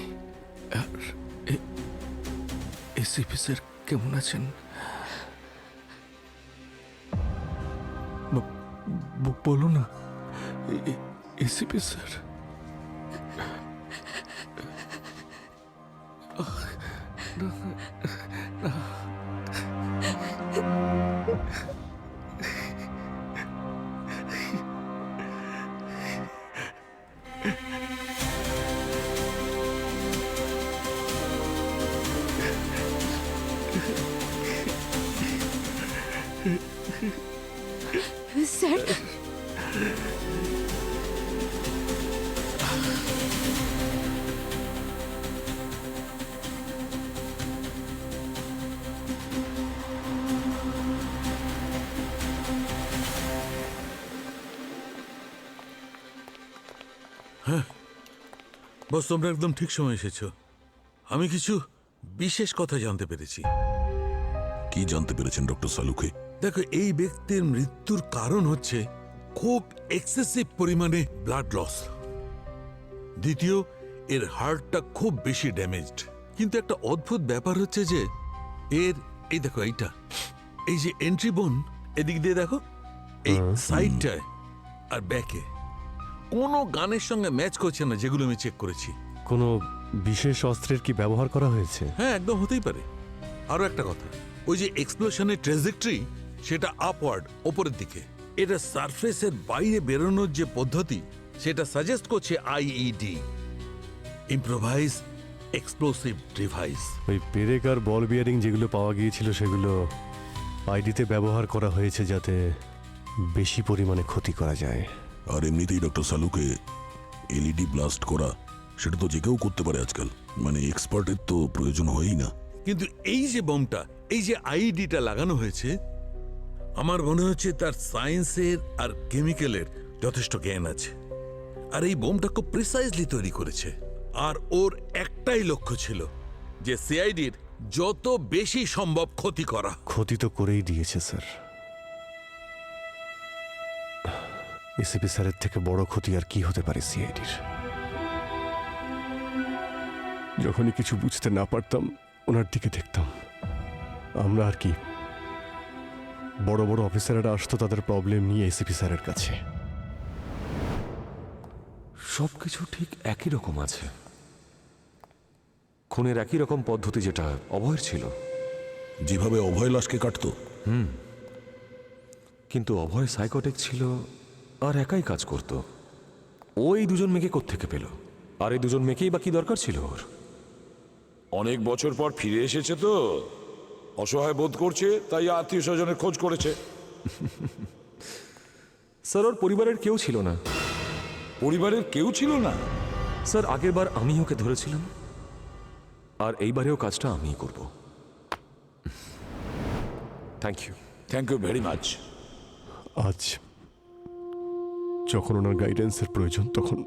এসিপি স্যার কেমন আছেন? বলো না এসিপি স্যার। স্যার, বস তোমরা একদম ঠিক সময় এসেছো। আমি কিছু বিশেষ কথা জানতে পেরেছি। কি জানতে পেরেছেন ডক্টর সালুকে? দেখো, এই ব্যক্তির মৃত্যুর কারণ হচ্ছে খুব এক্সেসিভ পরিমাণে ব্লাড লস। দ্বিতীয়, এর হার্টটা খুব বেশি ড্যামেজড। কিন্তু একটা অদ্ভুত ব্যাপার হচ্ছে যে এর এই দেখো এইটা, এই যে এন্ট্রি বোন, এদিক দিয়ে দেখো, এই সাইডটায় আর ব্যাকে কোনো গানের সঙ্গে ম্যাচ করছে না, যেগুলো আমি চেক করেছি। কোনো বিশেষ অস্ত্রের কি ব্যবহার করা হয়েছে? হ্যাঁ, একদম হতেই পারে। আরো একটা কথা, ওই যে এক্সপ্লোশনের ট্রেজেক্টরি, সেটা আপওয়ার্ড, ওপরের দিকে। এটা সারফেসের বাইরে বেরোনোর যে পদ্ধতি, সেটা সাজেস্ট করছে আইইডি, ইম্প্রোভাইজ এক্সপ্লোসিভ ডিভাইস। ওই পেরেক আর বল বিয়ারিং যেগুলো পাওয়া গিয়েছিল সেগুলো আইডিতে ব্যবহার করা হয়েছে যাতে বেশি পরিমাণে ক্ষতি করা যায়। আর এমনিতেই ডক্টর সালুকে এলইডি ব্লাস্ট করা, সেটা তো যে কেউ করতে পারে আজকাল, মানে এক্সপার্টের তো প্রয়োজন হয়ই না। কিন্তু এই যে বোমটা, এই যে আইডিটা লাগানো হয়েছে, আমার মনে হচ্ছে তার সায়েন্সের আর কেমিক্যালের যথেষ্ট জ্ঞান আছে। আর এই বোমটা খুব প্রিসাইজলি তৈরি করেছে। আর ওর একটাই লক্ষ্য ছিল যে সিআইডির যত বেশি সম্ভব ক্ষতি করা। ক্ষতি তো করেই দিয়েছে স্যার। এসিপি স্যারের থেকে বড় ক্ষতি আর কি হতে পারে সিআইডির? যখনই কিছু বুঝতে না পারতাম ওনার দিকে দেখতাম। আমরা আর কি, বড় বড় অফিসাররা আসতো তাদের প্রবলেম নিয়ে এসিপি স্যারের কাছে। সবকিছু ঠিক একই রকম আছে। খুনের একই রকম পদ্ধতি যেটা অভয়ের ছিল। যেভাবে অভয় লাশকে কাটতো। কিন্তু অভয় সাইকোটিক ছিল আর একাই কাজ করত। ওই দুজন মেয়েকে কোত্থেকে পেল? আর এই দুজন মেয়েকেই বা কি দরকার ছিল ওর? অনেক বছর পর ফিরে এসেছে তো, অসহায় বোধ করছে, তাই আত্মীয় স্বজনের খোঁজ করেছে। স্যার, ওর পরিবারের কেউ ছিল না। পরিবারের কেউ ছিল না? স্যার, আগের বার আমি ওকে ধরেছিলাম, আর এইবারেও কাজটা আমিই করব। Thank you. Thank you very much. আজ যখন ওনার গাইডেন্সের প্রয়োজন, তখন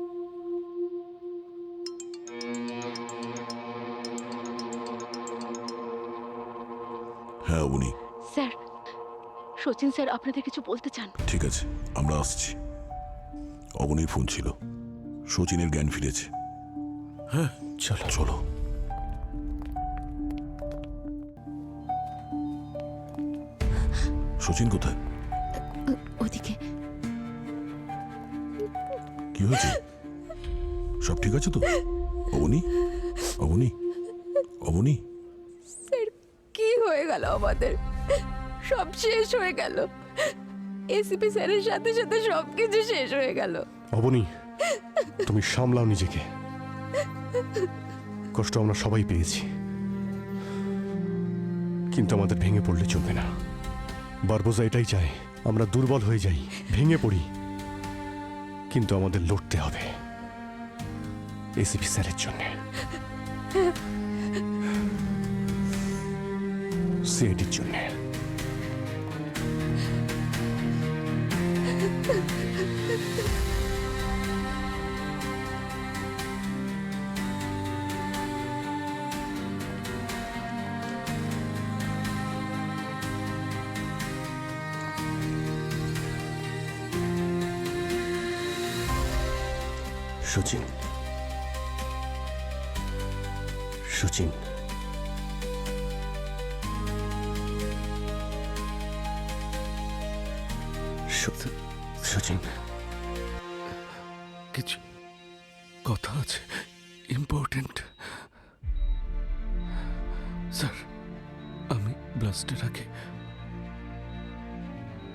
হ্যাঁ উনি। স্যার, সচিন স্যার আপনাদের কিছু বলতে চান। ঠিক আছে, আমরা আসছি। অবনীর ফোন ছিল, সচিনের জ্ঞান ফিরেছে। হ্যাঁ, চলো চলো। সচিন কোথায়? ওদিকে। কি হয়েছে? সব ঠিক আছে তো? অবনী, অবনী, অবনী। স্যার কি হয়ে গেল আমাদের? সব শেষ হয়ে গেল। এসিপি স্যারের সাথে সাথে সবকিছু শেষ হয়ে গেল। অবনী, তুমি সামলাও নিজেকে। কষ্ট আমরা সবাই পেয়েছি, কিন্তু আমাদের ভেঙে পড়লে চলবে না। বারবোজা এটাই চায় আমরা দুর্বল হয়ে যাই, ভেঙে পড়ি, কিন্তু আমাদের লড়তে হবে এসিপি স্যারের জন্য, সিআইডির জন্য। সচিন, সচিন, সচিন, কিছু কথা আছে, ইম্পর্টেন্ট। স্যার, আমি ব্লাস্টের আগে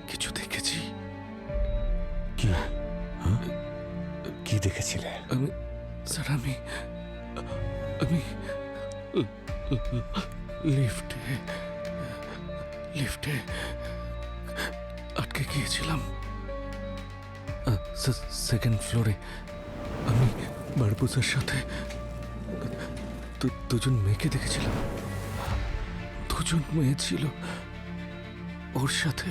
কিছু দেখেছি। কি? কি দেখেছিলে? স্যার, আমি লিফটে আটকে গিয়েছিলাম। সেকেন্ড ফ্লোরে আমি বারবোজার সাথে দুজন মেয়েকে দেখেছিলাম। দুজন মেয়ে ছিল ওর সাথে।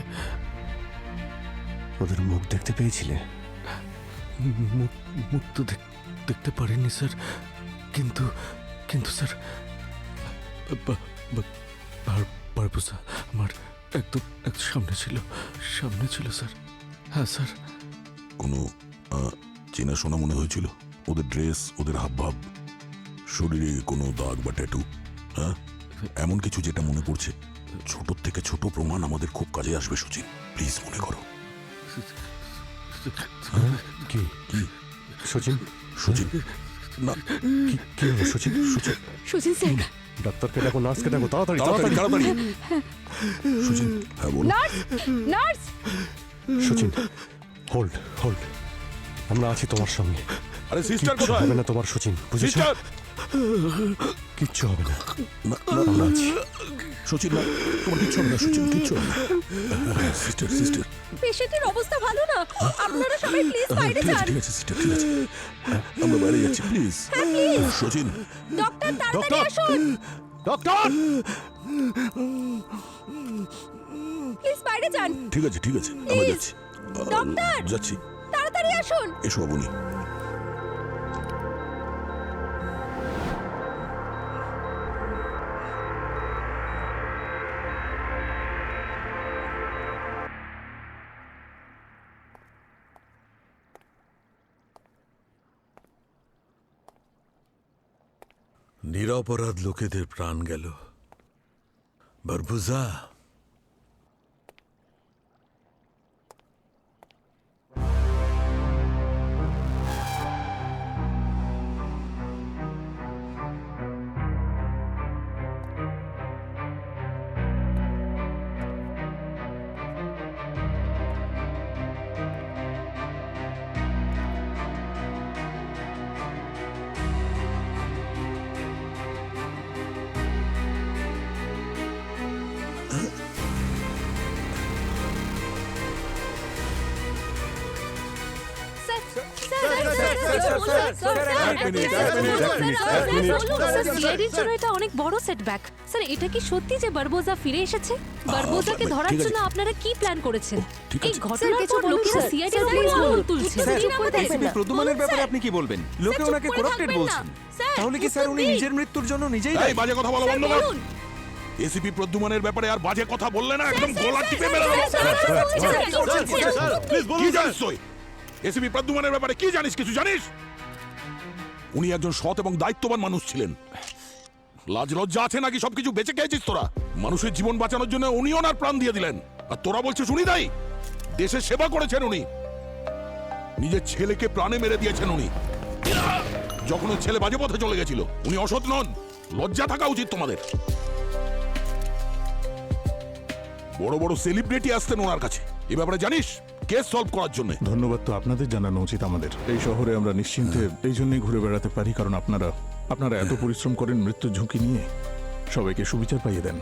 ওদের মুখ দেখতে পেয়েছিলে? মুখ তো দেখতে পারিনি স্যার, কিন্তু স্যার বারবোজা আমার একদম সামনে ছিল স্যার। হ্যাঁ স্যার। কোনো চেনাশোনা মনে হয়েছিল? ওদের ড্রেস, ওদের হাবভাব, শরীরে কোনো দাগ বা ট্যাটু? হ্যাঁ, এমন কিছু যেটা মনে পড়ছে? ছোট থেকে ছোট প্রমাণ আমাদের খুব কাজে আসবে সচিন, প্লিজ মনে করো। কি কি সচিন? সচিন না, কি হলো সচিন? সচিন, সচিন স্যার, ডাক্তারকে ডাকো, নার্সকে ডাকো, তাড়াতাড়ি তাড়াতাড়ি তাড়াতাড়ি। সচিন, হ্যাঁ বল। নার্স। সচিন, হোল্ড, আমরা আছি তোমার সঙ্গে। আরে সিস্টার কিচ্ছু কোথায়? হবে না তোমার সচিন, বুঝেছো? কিচ্ছু হবে না, আমরা আছি। সচিন না, তোমার কিচ্ছু হবে না সচিন, কিচ্ছু হবে না। সিস্টার পেশেন্টের অবস্থা ভালো না, আপনারা সবাই প্লিজ বাইরে ঠিক আছে যান। ঠিক আছে সিস্টার, ঠিক আছে, আমরা বাইরে যাচ্ছি, প্লিজ। সচিন, ডক্টর তাড়াতাড়ি আসুন, ডক্টর! প্লিজ বাইরে যান। ঠিক আছে আমরা যাচ্ছি, ডক্টর! যাচ্ছি। তাড়াতাড়ি আসুন। এসো অবনী। নিরপরাধ লোকেদের প্রাণ গেল। বারবোজা, সিআইডির জন্য এটা অনেক বড় সেটব্যাক। স্যার, এটা কি সত্যি যে বারবোজা ফিরে এসেছে? বারবোজাকে ধরার ঠিক আছে। জন্য আপনারা কি প্ল্যান করেছেন? ঠিক এই আছে। ঘটনার পর লোকেরা সিআইডির উপর আঙুল তুলছে। এসিপি প্রদ্যুমানের ব্যাপারে আপনি কি বলবেন? লোকে ওনাকে করাপ্টেড বলছেন। তাহলে কি স্যার উনি নিজের মৃত্যুর জন্য নিজেই দায়ী? বাজে কথা বলা বন্ধ কর। এসিপি প্রদ্যুমানের ব্যাপারে আর বাজে কথা বললে না একদম গলা টিপে মেরে দেবো। কি জানিস তুই? এসিপি প্রদ্যুমানের ব্যাপারে কি জানিস? কিছু জানিস? উনি একজন সৎ এবং দায়িত্ববান মানুষ ছিলেন। লাজ লজ্জা আছে নাকি? সবকিছু বেঁচে খেয়েছিস তোরা? মানুষের জীবন বাঁচানোর জন্য উনি ওনার প্রাণ দিয়ে দিলেন, আর তোরা বলছিস উনি দায়ী? দেশের সেবা করেছেন উনি, নিজের ছেলেকে প্রাণে মেরে দিয়েছেন উনি যখন ওর ছেলে বাজে পথে চলে গেছিল। উনি অসৎ নন, লজ্জা থাকা উচিত তোমাদের। বড় বড় সেলিব্রিটি আসতেন ওনার কাছে, এ ব্যাপারে জানিস? কেস সলভ করার জন্য। ধন্যবাদ তো আপনাদের জানানো উচিত আমাদের। এই শহরে আমরা নিশ্চিন্তে এই জন্যই ঘুরে বেড়াতে পারি কারণ আপনারা এত পরিশ্রম করেন মৃত্যুর ঝুঁকি নিয়ে, সবাইকে সুবিচার পাইয়ে দেন।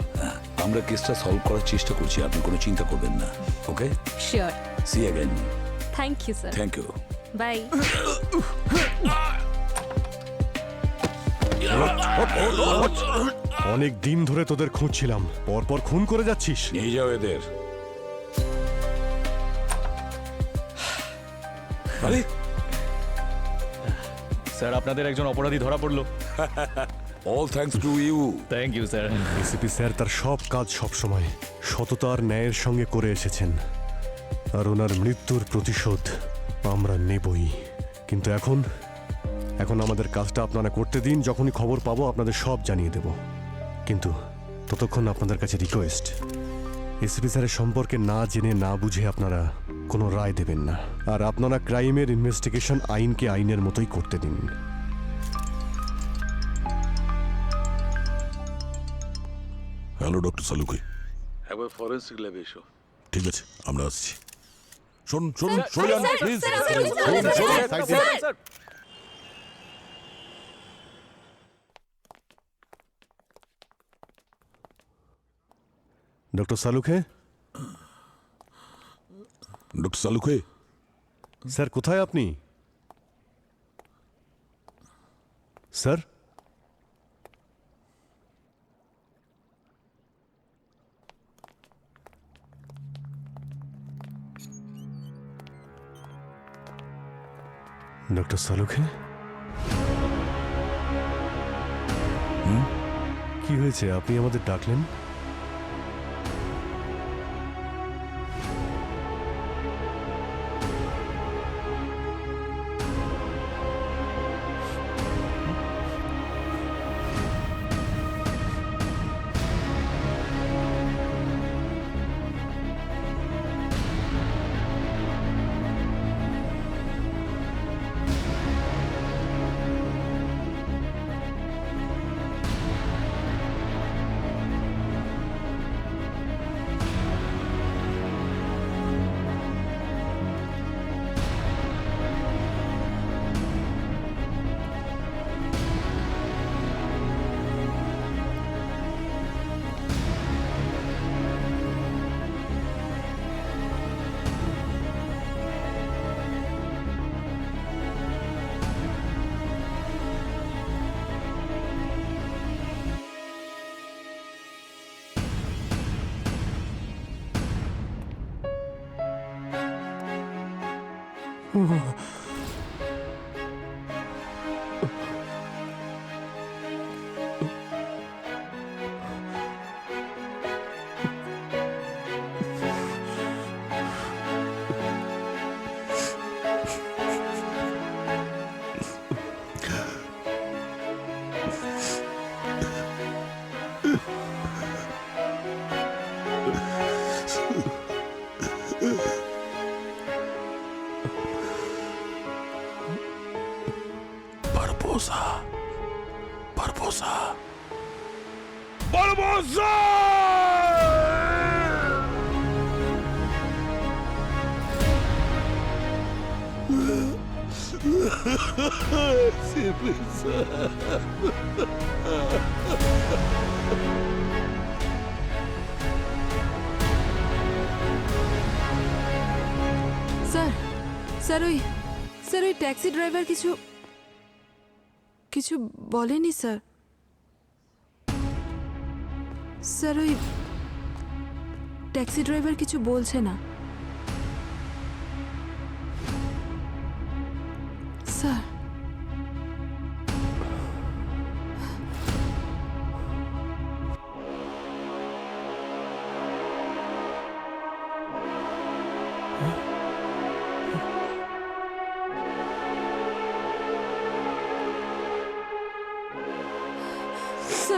আমরা কেসটা সলভ করার চেষ্টা করছি, আপনি কোনো চিন্তা করবেন না। Okay, sure. See again. Thank you sir. Thank you. Bye. অনেক দিন ধরে তোদের খুঁজছিলাম, পরপর খুন করে যাচ্ছিস। নিয়ে যাও এদের। আরে স্যার, আপনাদের একজন অপরাধী ধরা পড়লো। All thanks to you. Thank you sir. ACP sir তার সব কাজ সবসময় সততা আর ন্যায়ের সঙ্গে করে এসেছেন, আর ওনার মৃত্যুর প্রতিশোধ আমরা নেবই। কিন্তু এখন আমাদের কাজটা আপনারা করতে দিন। যখনই খবর পাবো আপনাদের সব জানিয়ে দেব, কিন্তু ততক্ষণ আপনাদের কাছে রিকোয়েস্ট, এসিপি স্যারের সম্পর্কে না জেনে না বুঝে আপনারা কোনো রায় দেবেন না, আর আপনারা ক্রাইমের ইনভেস্টিগেশন আইনকে আইনের মতোই করতে দিন। হ্যালো ডক্টর সালুকে, একবার ফরেন্সিক ল্যাবে এসো। ঠিক আছে আমরা আসছি। শোন সরে যান please. Doctor Salunkhe. Doctor সালুকে sir, কোথায় আপনি? স্যার, ডক্টর সালুখে, কি হয়েছে? আপনি আমাদের ডাকলেন? স্যার ওই ট্যাক্সি ড্রাইভার কিছু বলেনি স্যার। স্যার ওই ট্যাক্সি ড্রাইভার কিছু বলছে না স্যার।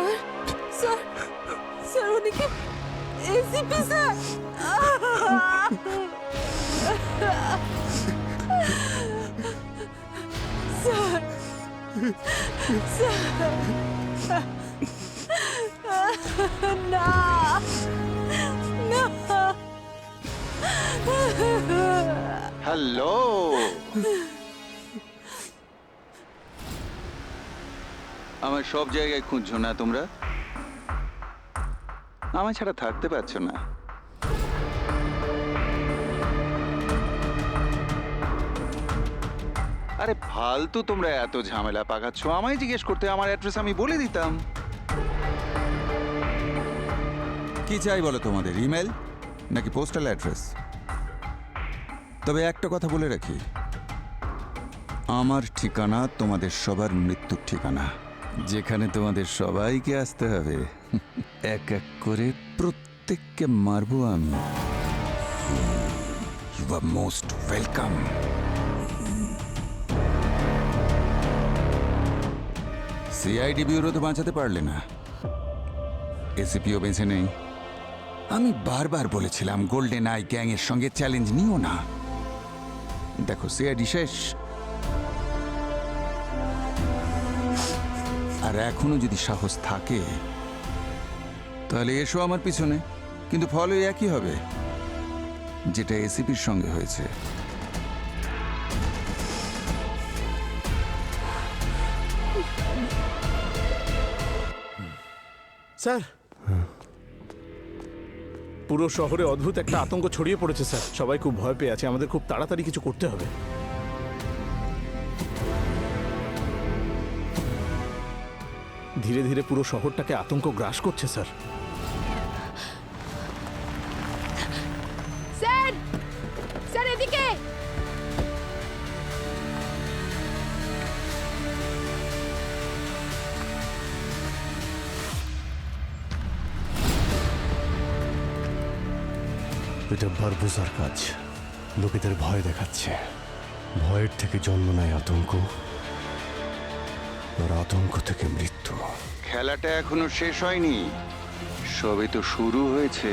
স্যার স্যার স্যার উনি কি এসিপি স্যার? স্যার স্যার না না হ্যালো, আমার সব জায়গায় খুঁজছো না তোমরা? আমার ছাড়া থাকতে পারছো না? আরে ফালতু তোমরা এত ঝামেলা পাকাচ্ছ। আমায় জিজ্ঞেস করতে, আমার অ্যাড্রেস আমি বলে দিতাম। কি চাই বলো তোমাদের? ইমেল নাকি পোস্টাল অ্যাড্রেস? তবে একটা কথা বলে রাখি, আমার ঠিকানা তোমাদের সবার মৃত্যুর ঠিকানা, যেখানে তোমাদের সবাইকে আসতে হবে। এক এক করে প্রত্যেককে মারবো আমি। You are most welcome. CID bureau তো বাঁচাতে পারলে না, এসিপিও বেঁচে নেই। আমি বারবার বলেছিলাম গোল্ডেন আই গ্যাং এর সঙ্গে চ্যালেঞ্জ নিও না। দেখো সিআইডি শেষ, আর এখনো যদি সাহস থাকে তাহলে এসো আমার পিছনে, কিন্তু ফল ওই একই হবে যেটা এসিপির সঙ্গে হয়েছে। স্যার, পুরো শহরে অদ্ভুত একটা আতঙ্ক ছড়িয়ে পড়েছে স্যার। সবাই খুব ভয় পেয়ে আছে, আমাদের খুব তাড়াতাড়ি কিছু করতে হবে। ধীরে ধীরে পুরো শহরটাকে আতঙ্ক গ্রাস করছে স্যার। স্যার স্যার এদিকে। এটা বারবুজার কাজ, লোকেদের ভয় দেখাচ্ছে। ভয়ের থেকে জন্ম নেয় আতঙ্ক, আর আতঙ্ক থেকে মৃত্যু। খেলাটা এখনো শেষ হয়নি, সবে তো শুরু হয়েছে।